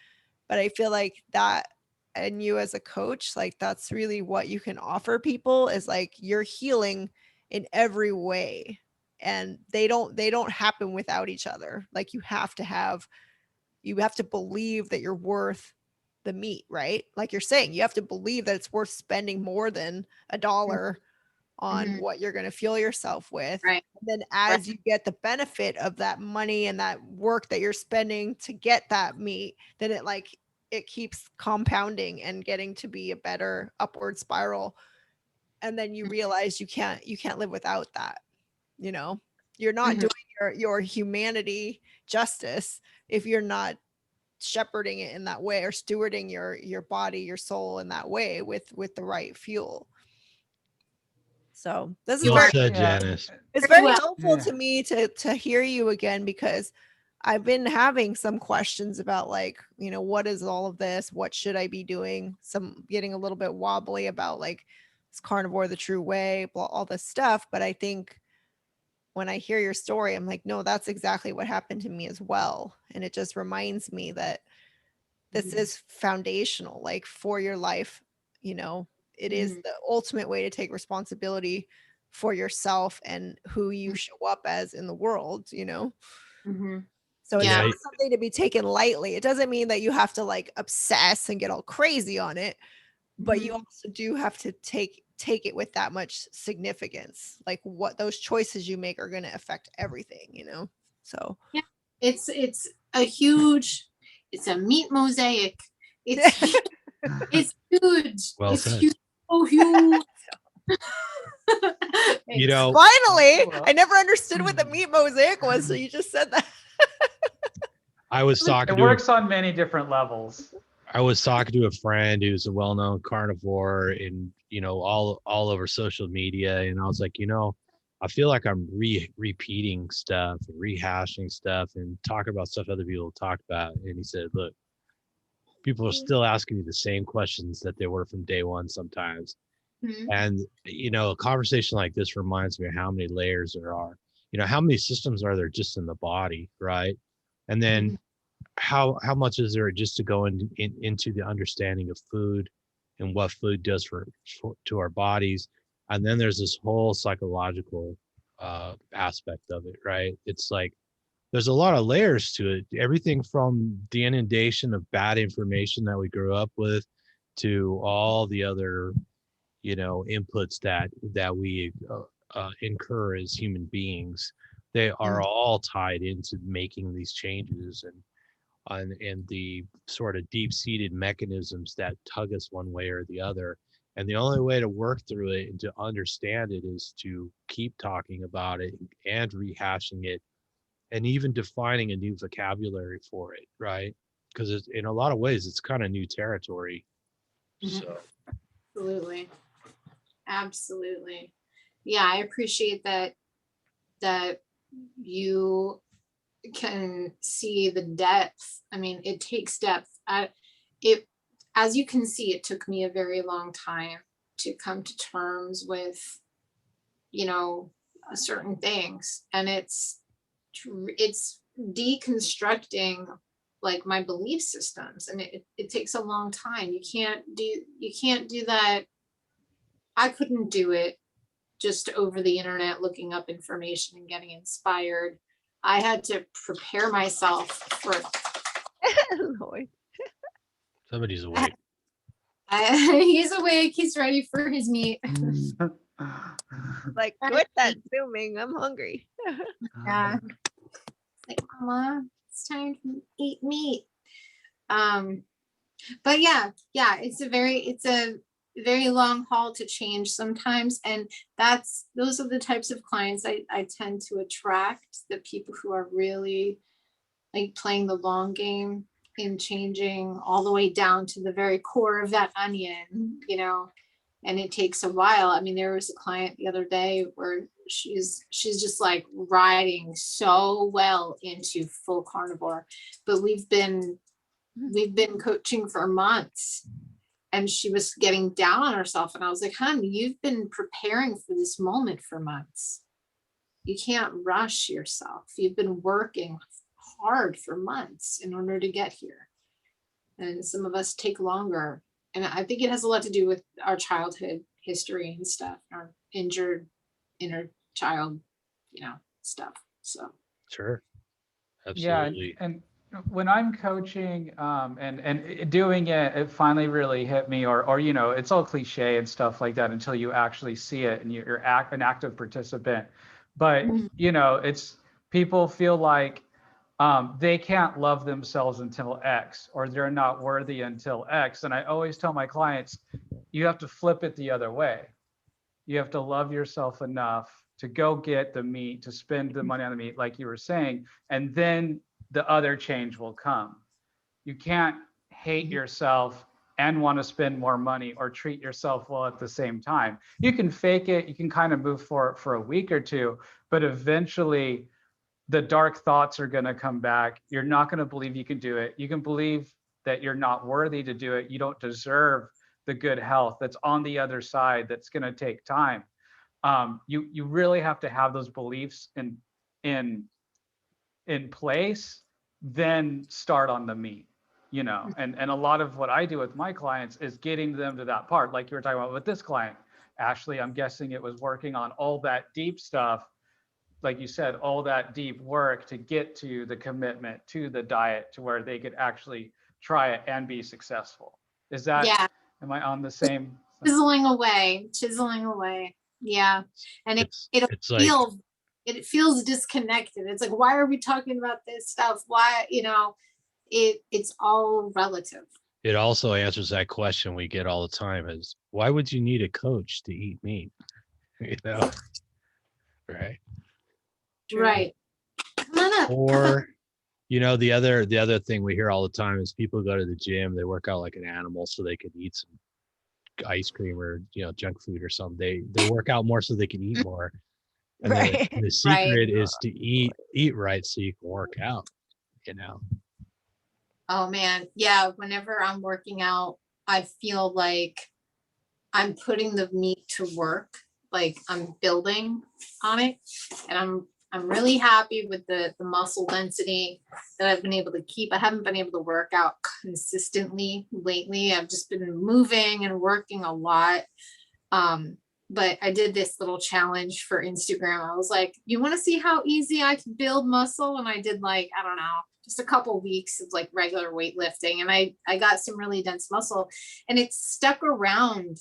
but I feel like that, and you as a coach, like, that's really what you can offer people, is like, you're healing in every way. And they don't happen without each other. Like, you have to believe that you're worth the meat, right? Like you're saying, you have to believe that it's worth spending more than $1 on Mhm. what you're going to fuel yourself with. Right. And then as you get the benefit of that money and that work that you're spending to get that meat, then it keeps compounding and getting to be a better upward spiral. And then you realize you can't live without that. You know, you're not Mhm. doing your humanity justice if you're not shepherding it in that way, or stewarding your body, your soul in that way with the right fuel. So this is Well You are said, Yeah. Janice. it's very very well. helpful Yeah. to me to hear you again, because I've been having some questions about, like, what is all of this? What should I be doing? Some getting a little bit wobbly about, like, is carnivore the true way? Blah, all this stuff. But I think when I hear your story, I'm like, no, that's exactly what happened to me as well. And it just reminds me that this Mhm. is foundational, like, for your life. It is Mhm. the ultimate way to take responsibility for yourself and who you Mhm. show up as in the world. Mhm. So it's Yeah. not something to be taken lightly. It doesn't mean that you have to, like, obsess and get all crazy on it, but you Mhm. also do have to take it with that much significance. Like, what those choices you make are going to affect everything. So Yeah. It's it's a meat mosaic. It's it's huge. Well It's said. huge. So huge. You Thanks. know, finally, Well, I never understood what the meat mosaic was, so you just said that. I was it talking to works on many different levels. a friend who's a well-known carnivore, and all over social media, and I was like, I feel like I'm repeating stuff, rehashing stuff, and talking about stuff other people talk about. And he said, look, people are still asking me the same questions that they were from day one sometimes. Mhm. And a conversation like this reminds me of how many layers there are. How many systems are there just in the body, right? And then Mhm. how much is there just to go into the understanding of food and what food does to our bodies. And then there's this whole psychological aspect of it, right? It's like there's a lot of layers to it, everything from the inundation of bad information that we grew up with to all the other inputs that we incur as human beings. They are all tied into making these changes, and the sort of deep-seated mechanisms that tug us one way or the other. And the only way to work through it and to understand it is to keep talking about it and rehashing it, and even defining a new vocabulary for it, right? Because in a lot of ways it's kind of new territory. Mhm. So Absolutely. Absolutely. Yeah, I appreciate that you can see the depth. I mean, it takes depth. It, as you can see, it took me a very long time to come to terms with, certain things, and it's deconstructing, like, my belief systems, and it takes a long time. You can't do that. I couldn't do it just over the internet looking up information and getting inspired. I had to prepare myself for Lloyd. somebody's awake. he's awake, he's ready for his meat. Like, quit that zooming. I'm hungry. Yeah. Like, Mama, it's time to eat meat. But yeah, it's a very long haul to change sometimes. And those are the types of clients I tend to attract, the people who are really, like, playing the long game in changing all the way down to the very core of that onion, and it takes a while. I mean, there was a client the other day where she's just, like, riding so well into full carnivore, but we've been coaching for months, and she was getting down on herself, and I was like, honey, you've been preparing for this moment for months. You can't rush yourself. You've been working hard for months in order to get here. And some of us take longer. And I think it has a lot to do with our childhood history and stuff, our injured inner child, stuff. So Sure. Yeah, Absolutely. and when I'm coaching and doing it, it finally really hit me, or you know, it's all cliche and stuff like that until you actually see it and you're an active participant. But Mhm. you know, it's people feel like they can't love themselves until X, or they're not worthy until X. And I always tell my clients, you have to flip it the other way. You have to love yourself enough to go get the meat, to spend the money on the meat, like you were saying, and then the other change will come. You can't hate yourself and want to spend more money or treat yourself well at the same time. You can fake it, you can kind of move for a week or two, but eventually the dark thoughts are going to come back. You're not going to believe you can do it. You can believe that you're not worthy to do it. You don't deserve the good health that's on the other side, that's going to take time. You really have to have those beliefs in in place, then start on the meat, you know. And a lot of what I do with my clients is getting them to that part, like you were talking about with this client, Ashley. I'm guessing it was working on all that deep stuff, like you said, all that deep work to get to the commitment to the diet, to where they could actually try it and be successful. Is that, Yeah, am I on the same? chiseling away. Yeah. And it'll it's like feel, it feels disconnected. It's like, why are we talking about this stuff? Why, you know, it's all relative. it also answers that question we get all the time: is why would you need a coach to eat meat? You know, right? True. Right. Come on up. Or the other thing we hear all the time is people go to the gym, they work out like an animal so they could eat some ice cream or junk food or something. They work out more so they can eat more. And Right. the Right. secret is to eat right so you can work out, you know. Oh man. Yeah. Whenever I'm working out, I feel like I'm putting the meat to work. Like I'm building on it. And I'm really happy with the muscle density that I've been able to keep. I haven't been able to work out consistently lately. I've just been moving and working a lot. But I did this little challenge for Instagram. I was like, you want to see how easy I can build muscle? And I did, like, I don't know, just a couple weeks of like regular weightlifting. And I got some really dense muscle, and it's stuck around.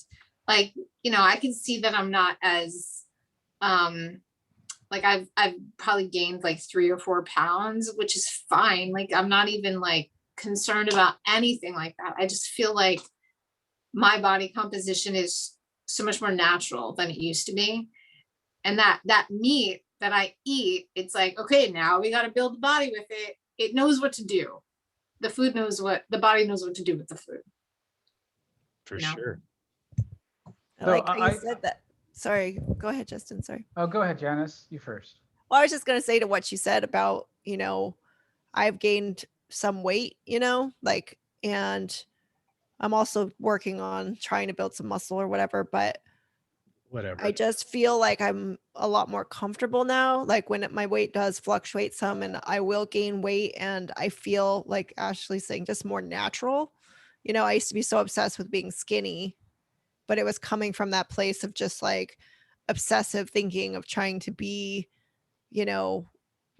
Like, I can see that I'm not as, like I've probably gained like 3 or 4 pounds, which is fine. Like, I'm not even like concerned about anything like that. I just feel like my body composition is so much more natural than it used to be. And that meat that I eat, it's like, okay, now we got to build the body with it. It knows what to do. The food knows what the body knows what to do with the food. For sure. I So like how you said that. Sorry, go ahead, Justin. Sorry. Oh, go ahead, Janice. You first. Well, I was just going to say to what you said about, I've gained some weight, like, and I'm also working on trying to build some muscle or whatever, but Whatever. I just feel like I'm a lot more comfortable now. Like when my weight does fluctuate some and I will gain weight, and I feel like Ashley's saying just more natural. I used to be so obsessed with being skinny, but it was coming from that place of just like obsessive thinking of trying to be,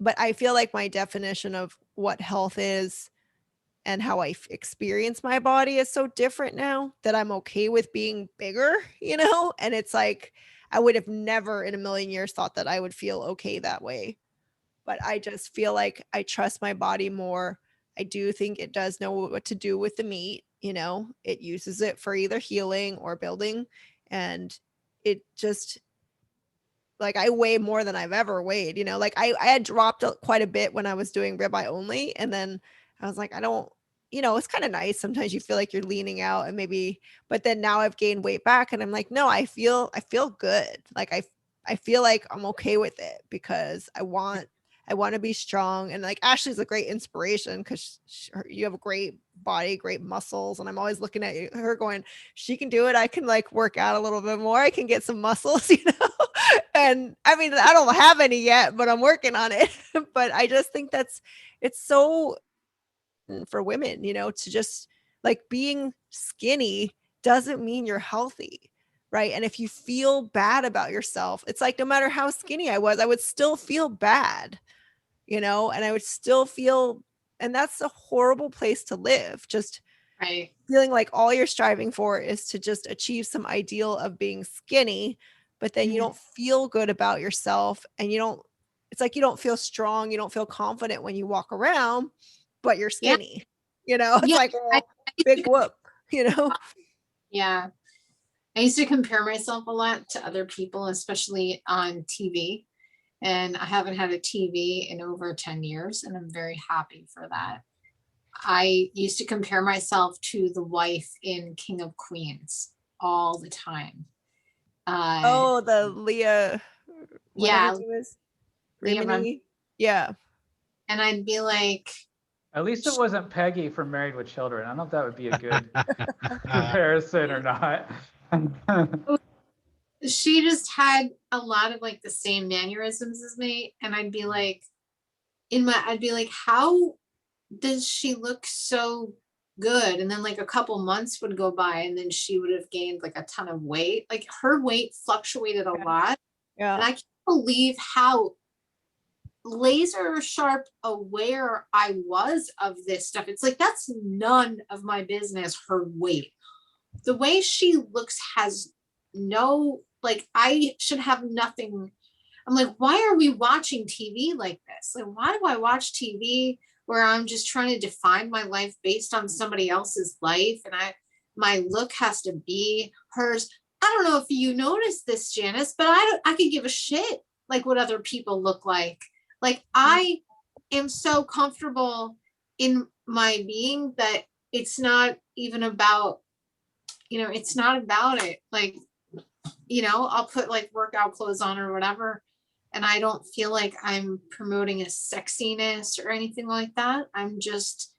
but I feel like my definition of what health is and how I experience my body is so different now that I'm okay with being bigger, and it's like I would have never in a million years thought that I would feel okay that way. But I just feel like I trust my body more. I do think it does know what to do with the meat, it uses it for either healing or building. And it just, like, I weigh more than I've ever weighed, like I had dropped quite a bit when I was doing ribeye only. And then I was like, I don't, it's kind of nice. Sometimes you feel like you're leaning out and maybe, but then now I've gained weight back and I'm like, no, I feel good. Like I feel like I'm okay with it because I want to be strong. And like Ashley's a great inspiration because you have a great body, great muscles. And I'm always looking at her going, she can do it. I can like work out a little bit more. I can get some muscles, And I mean, I don't have any yet, but I'm working on it. But I just think it's so for women, to just like being skinny doesn't mean you're healthy. Right. And if you feel bad about yourself, it's like no matter how skinny I was, I would still feel bad, and I would still feel And that's a horrible place to live. Just Right. feeling like all you're striving for is to just achieve some ideal of being skinny, but then you don't feel good about yourself, and it's like you don't feel strong, you don't feel confident when you walk around, but you're Yeah. skinny. It's Yeah. like, well, big whoop, Yeah. I used to compare myself a lot to other people, especially on TV. And I haven't had a TV in over 10 years, and I'm very happy for that. I used to compare myself to the wife in King of Queens all the time. Oh, the Leah, whatever Yeah, her name is. Leah Remini. Yeah. and I'd be like, At least it wasn't Peggy from Married with Children. I don't know if that would be a good comparison or not. she just had a lot of like the same mannerisms as me. And I'd be like, how does she look so good? And then like a couple months would go by, and then she would have gained like a ton of weight. Like her weight fluctuated a lot. Yeah. And I can't believe how laser sharp aware I was of this stuff. It's like, that's none of my business, her weight. The way she looks has no, like, I should have nothing. I'm like, why are we watching TV like this? Like, why do I watch TV where I'm just trying to define my life based on somebody else's life? And my look has to be hers. I don't know if you noticed this, Janice, but I could give a shit like what other people look like. Like, I am so comfortable in my being that it's not even about, it's not about it. Like, I'll put like workout clothes on or whatever, and I don't feel like I'm promoting a sexiness or anything like that. I'm just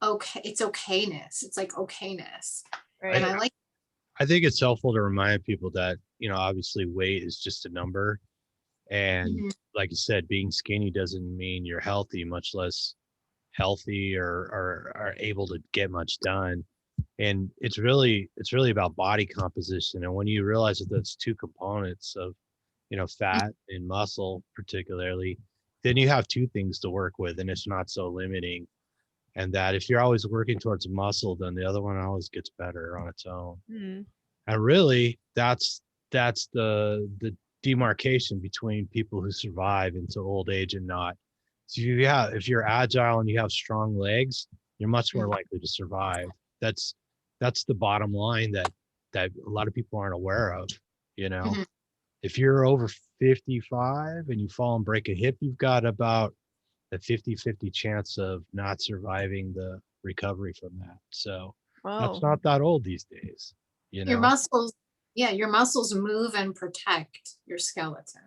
okay. It's okayness. It's like okayness. Right. And I think it's helpful to remind people that, obviously weight is just a number. And like you said, being skinny doesn't mean you're healthy, much less healthy or are able to get much done. And it's really about body composition. And when you realize that that's two components of, fat and muscle particularly, then you have two things to work with, and it's not so limiting. And that if you're always working towards muscle, then the other one always gets better on its own. And really, that's the demarcation between people who survive into old age and not. So if you're agile and you have strong legs, you're much more likely to survive. That's the bottom line that a lot of people aren't aware of. If you're over 55 and you fall and break a hip, you've got about a 50-50 chance of not surviving the recovery from that. So that's not that old these days. your muscles, your muscles move and protect your skeleton.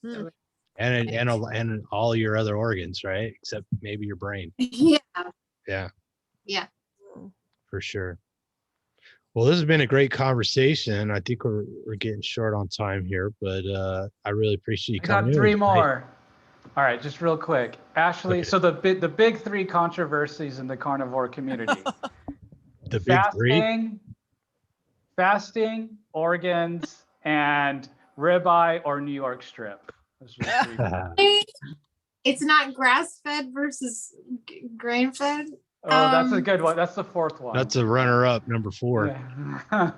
So, and all your other organs, right? Except maybe your brain. Yeah. For sure. Well, this has been a great conversation. I think we're getting short on time here, but I really appreciate you coming in. I got 3 more. All right, just real quick. Ashley, okay. So the big 3 controversies in the carnivore community. The big 3? Fasting, organs, and ribeye or New York strip. It's not grass-fed versus grain-fed. Oh, that's a good one. That's the 4th one. That's a runner-up, number 4. Yeah.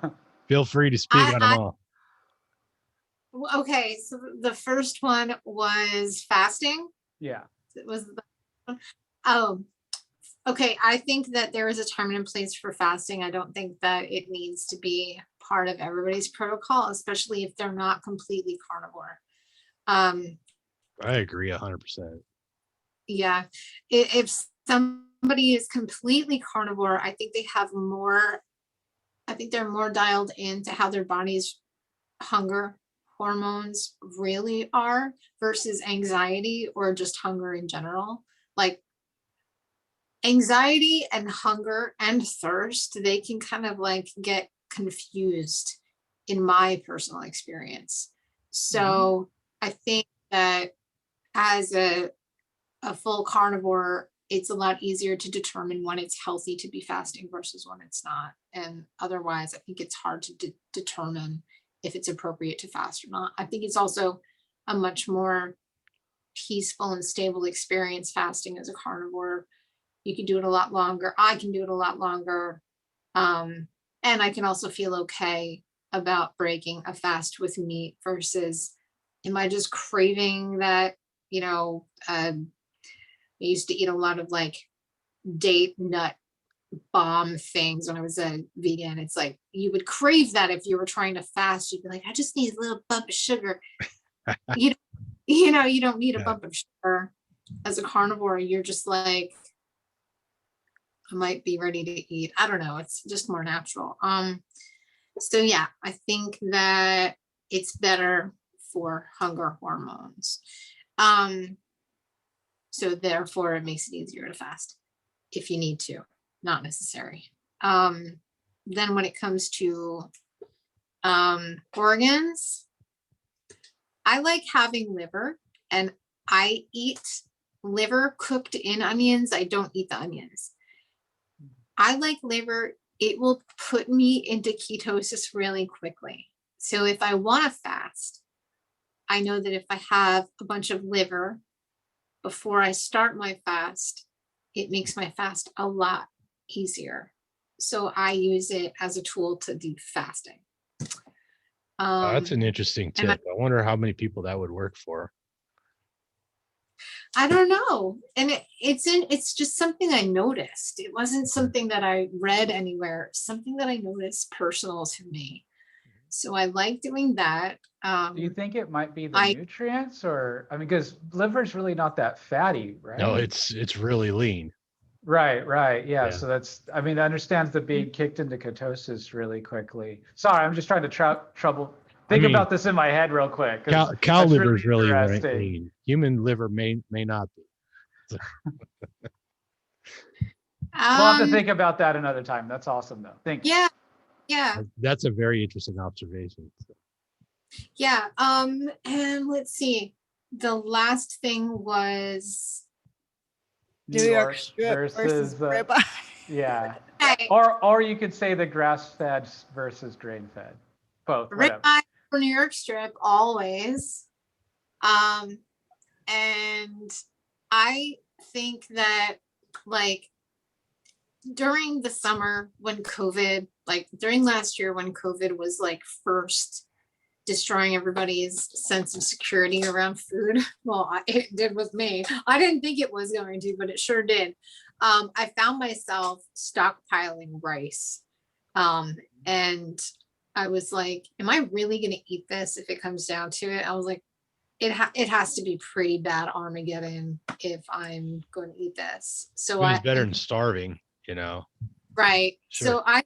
Feel free to speak on them all. Okay, so the first one was fasting. Yeah. It was the one. Oh, okay. I think that there is a time and a place for fasting. I don't think that it needs to be part of everybody's protocol, especially if they're not completely carnivore. I agree 100%. Yeah. If somebody is completely carnivore, I think they're more dialed into how their body's hunger hormones really are versus anxiety or just hunger in general. Like anxiety and hunger and thirst, they can kind of like get confused in my personal experience. So I think that as a full carnivore, it's a lot easier to determine when it's healthy to be fasting versus when it's not. And otherwise, I think it's hard to determine if it's appropriate to fast or not. I think it's also a much more peaceful and stable experience fasting as a carnivore You can do it a lot longer. I can do it a lot longer. And I can also feel okay about breaking a fast with meat versus, am I just craving that, I used to eat a lot of like date nut bomb things when I was a vegan. It's like, you would crave that if you were trying to fast. You'd be like, I just need a little bump of sugar. You don't need a bump of sugar. As a carnivore, you're just like, I might be ready to eat. I don't know. It's just more natural. So yeah, I think that it's better for hunger hormones. So therefore it makes it easier to fast if you need to, not necessary. Then when it comes to organs, I like having liver, and I eat liver cooked in onions. I don't eat the onions. I like liver. It will put me into ketosis really quickly. So if I want to fast, I know that if I have a bunch of liver before I start my fast, it makes my fast a lot easier. So I use it as a tool to do fasting. That's an interesting tip. I wonder how many people that would work for. I don't know. And it's just something I noticed. It wasn't something that I read anywhere, something that I noticed personal to me. So I like doing that. Do you think it might be the nutrients, or, I mean, because liver is really not that fatty, right? No, it's really lean. Right. Yeah. So that's, I mean, that understands the being kicked into ketosis really quickly. Sorry, I'm just trying to think about this in my head real quick. Cow liver is really lean. Human liver may not be. We'll have to think about that another time. That's awesome though. Thank you. Yeah. That's a very interesting observation. Yeah. And let's see. The last thing was New York strip versus ribeye. Yeah. Or you could say the grass-fed versus grain-fed. Both. Ribeye or New York strip always. And I think that like during the summer when COVID, like during last year when COVID was like first destroying everybody's sense of security around food. Well, it did with me. I didn't think it was going to, but it sure did. I found myself stockpiling rice. And I was like, am I really going to eat this if it comes down to it? I was like, it has to be pretty bad Armageddon if I'm going to eat this. So it's better than starving, Right. Sure. So I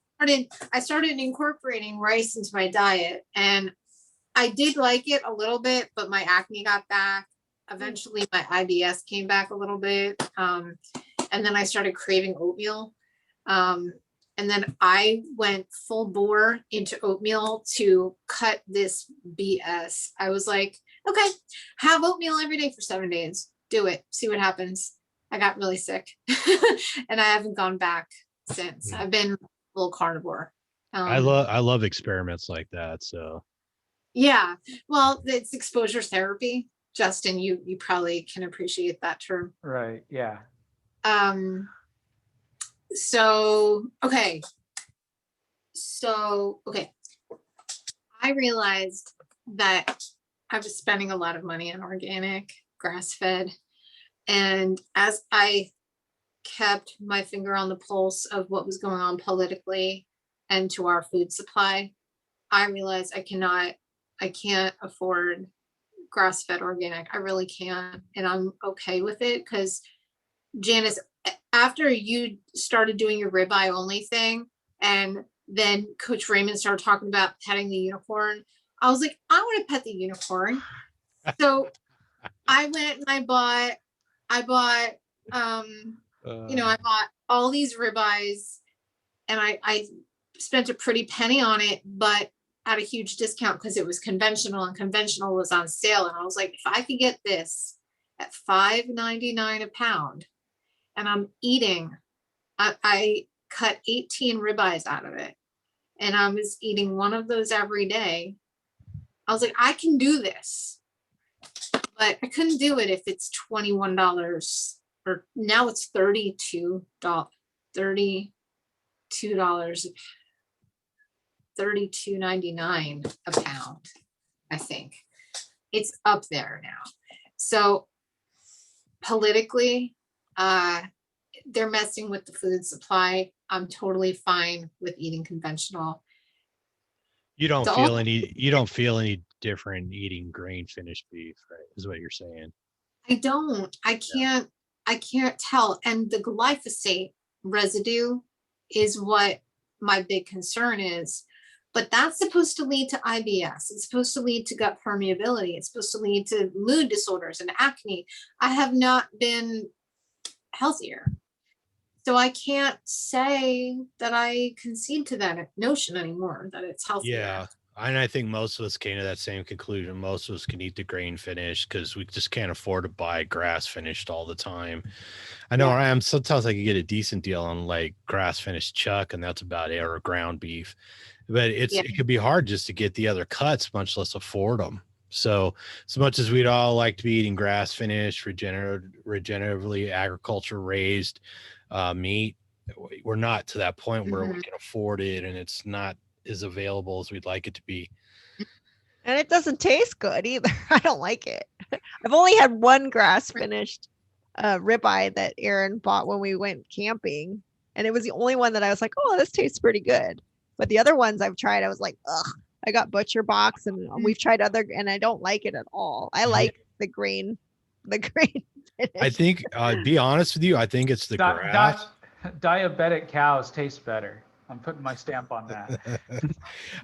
started incorporating rice into my diet, and I did like it a little bit, but my acne got back. Eventually my IBS came back a little bit. And then I started craving oatmeal. And then I went full bore into oatmeal to cut this BS. I was like, okay, have oatmeal every day for 7 days. Do it. See what happens. I got really sick and I haven't gone back since. I've been a little carnivore. I love experiments like that. So yeah, well, it's exposure therapy. Justin, you probably can appreciate that term. Right. Yeah. So okay. I realized that I was spending a lot of money on organic, grass-fed. And as I kept my finger on the pulse of what was going on politically and to our food supply, I realized I can't afford grass-fed organic. I really can't. And I'm okay with it because Janice, after you started doing your ribeye only thing, and then Coach Raymond started talking about petting the unicorn, I was like, I want to pet the unicorn. So I went and I bought I bought all these ribeyes, and I spent a pretty penny on it, but at a huge discount because it was conventional, and conventional was on sale. And I was like, if I could get this at $5.99 a pound, and I'm eating, I cut 18 ribeyes out of it, and I was eating one of those every day. I was like, I can do this, but I couldn't do it if it's $21 or now it's $32, $32, $32.99 a pound, I think. It's up there now. So politically, they're messing with the food supply. I'm totally fine with eating conventional. You don't The feel only- any different eating grain finished beef, right? Is what you're saying. I don't. I can't tell. And the glyphosate residue is what my big concern is. But that's supposed to lead to IBS. It's supposed to lead to gut permeability. It's supposed to lead to mood disorders and acne. I have not been healthier. So I can't say that I concede to that notion anymore, that it's healthier. Yeah. And I think most of us came to that same conclusion. Most of us can eat the grain finished because we just can't afford to buy grass finished all the time. I know I am. Sometimes I can get a decent deal on like grass finished chuck, and that's about it, or ground beef. But it could be hard just to get the other cuts, much less afford them. So as much as we'd all like to be eating grass finished, regeneratively agriculture raised meat, we're not to that point where we can afford it, and it's not as available as we'd like it to be. And it doesn't taste good either. I don't like it. I've only had one grass finished ribeye that Aaron bought when we went camping, and it was the only one that I was like, oh, this tastes pretty good. But the other ones I've tried, I was like, ugh. I got Butcher Box, and we've tried other, and I don't like it at all. I like the grain finish. I think, be honest with you, I think it's the grass. Diabetic cows taste better. I'm putting my stamp on that.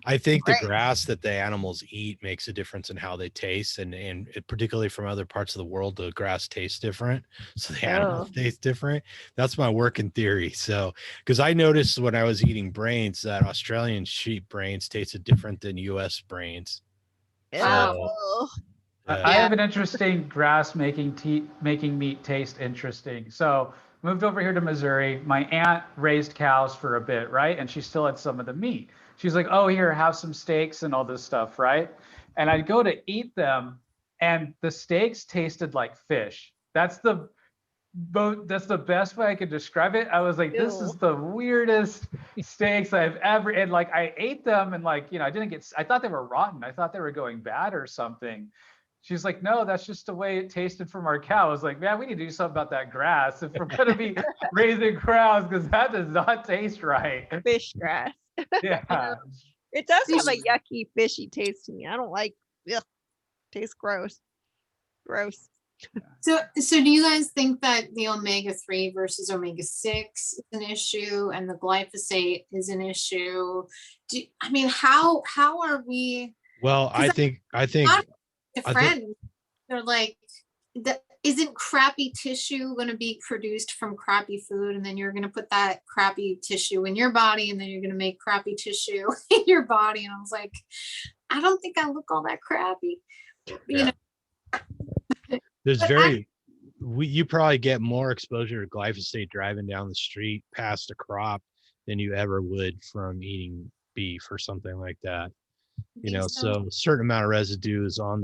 I think the grass that the animals eat makes a difference in how they taste, and particularly from other parts of the world, the grass tastes different, so the animals taste different. That's my working theory. So, because I noticed when I was eating brains that Australian sheep brains tasted different than U.S. brains. Wow. I have an interesting grass making meat taste interesting. So moved over here to Missouri. My aunt raised cows for a bit, right? And she still had some of the meat. She's like, oh, here, have some steaks and all this stuff, right? And I'd go to eat them, and the steaks tasted like fish. That's the best way I could describe it. I was like, this is the weirdest steaks I've ever, and like I ate them, and like, you know, I thought they were rotten. I thought they were going bad or something. She's like, no, that's just the way it tasted from our cow. I was like, man, we need to do something about that grass if we're going to be raising cows, because that does not taste right. Fish grass. Yeah. It does have a yucky, fishy taste to me. I don't like it. Tastes gross. Gross. So do you guys think that the omega-3 versus omega-6 is an issue and the glyphosate is an issue? How are we? Well, I think they're like, isn't crappy tissue going to be produced from crappy food, and then you're going to put that crappy tissue in your body, and then you're going to make crappy tissue in your body? And I was like, I don't think I look all that crappy. You know. There's you probably get more exposure to glyphosate driving down the street past a crop than you ever would from eating beef or something like that. You know, so a certain amount of residue is on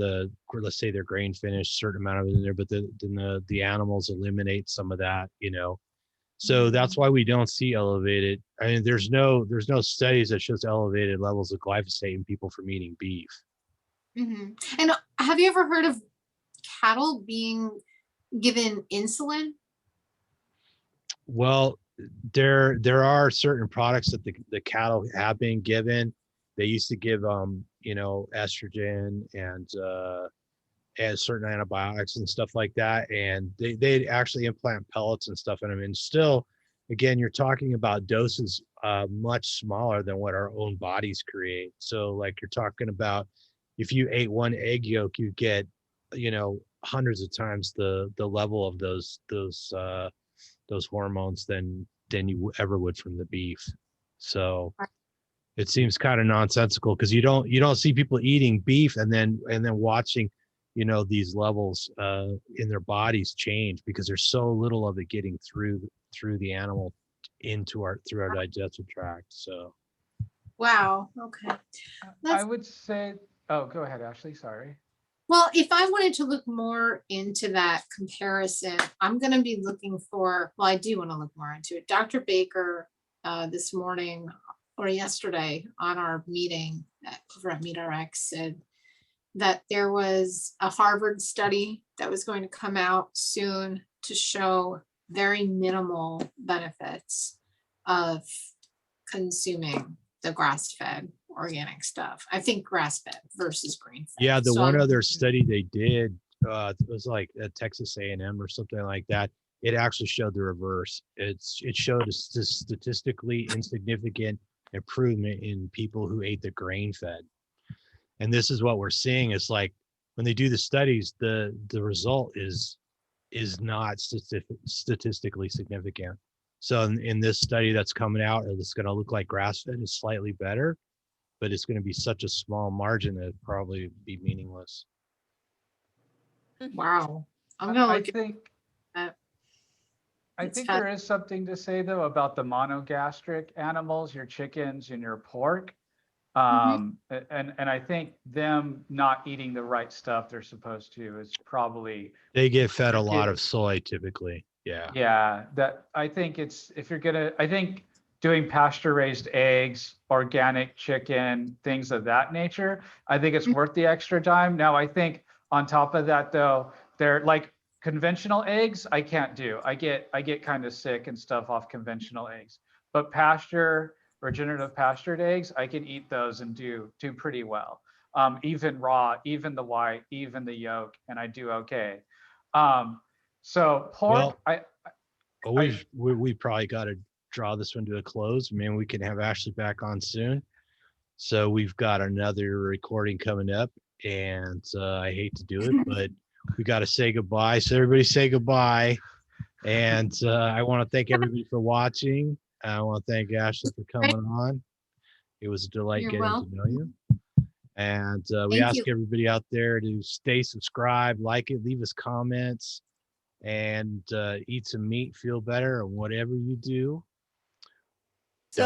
let's say they're grain finished, certain amount of it in there, but then the animals eliminate some of that, you know. So that's why we don't see elevated. I mean, there's no studies that shows elevated levels of glyphosate in people from eating beef. And have you ever heard of cattle being given insulin? Well, there are certain products that the cattle have been given. They used to give you know, estrogen and certain antibiotics and stuff like that, and they actually implant pellets and stuff in them. And still, again, you're talking about doses much smaller than what our own bodies create. So like you're talking about, if you ate one egg yolk, you get, you know, hundreds of times the level of those hormones than you ever would from the beef. So it seems kind of nonsensical, because you don't see people eating beef and then watching, you know, these levels in their bodies change, because there's so little of it getting through the animal through our digestive tract. So Wow. Okay. I would say, oh, go ahead, Ashley. Sorry. Well, if I wanted to look more into that comparison, I'm going to be looking for, well, I do want to look more into it. Dr. Baker this morning or yesterday on our meeting over at MeatRx said that there was a Harvard study that was going to come out soon to show very minimal benefits of consuming the grass-fed organic stuff. I think grass-fed versus grain-fed. Yeah, the So one I'm- other study they did, it was like at Texas A&M or something like that. It actually showed the reverse. It showed a statistically insignificant improvement in people who ate the grain-fed. And this is what we're seeing. Is like when they do the studies, the result is not statistically significant. So in this study that's coming out, it's going to look like grass-fed is slightly better, but it's going to be such a small margin that it'd probably be meaningless. Wow. I'm going to I look think at I It's think fat- there is something to say though about the monogastric animals, your chickens and your pork. And I think them not eating the right stuff they're supposed to is probably, They get fed a lot Get- of soy typically. Yeah. yeah, that I think it's, if you're gonna, I think doing pasture raised eggs, organic chicken, things of that nature, I think it's worth the extra time. Now, I think on top of that though, they're like conventional eggs, I can't do. I get kind of sick and stuff off conventional eggs, but regenerative pastured eggs, I can eat those and do pretty well. Even raw, even the white, even the yolk, and I do okay. So pork, Well, we probably got to draw this one to a close. I mean, we can have Ashley back on soon. So we've got another recording coming up, and I hate to do it, but we got to say goodbye. So everybody say goodbye. And I want to thank everybody for watching. I want to thank Ashley for coming on. It was a delight You're getting welcome. to know you. And we Thank ask you. everybody out there to stay subscribed, like it, leave us comments, and eat some meat, feel better, and whatever you do,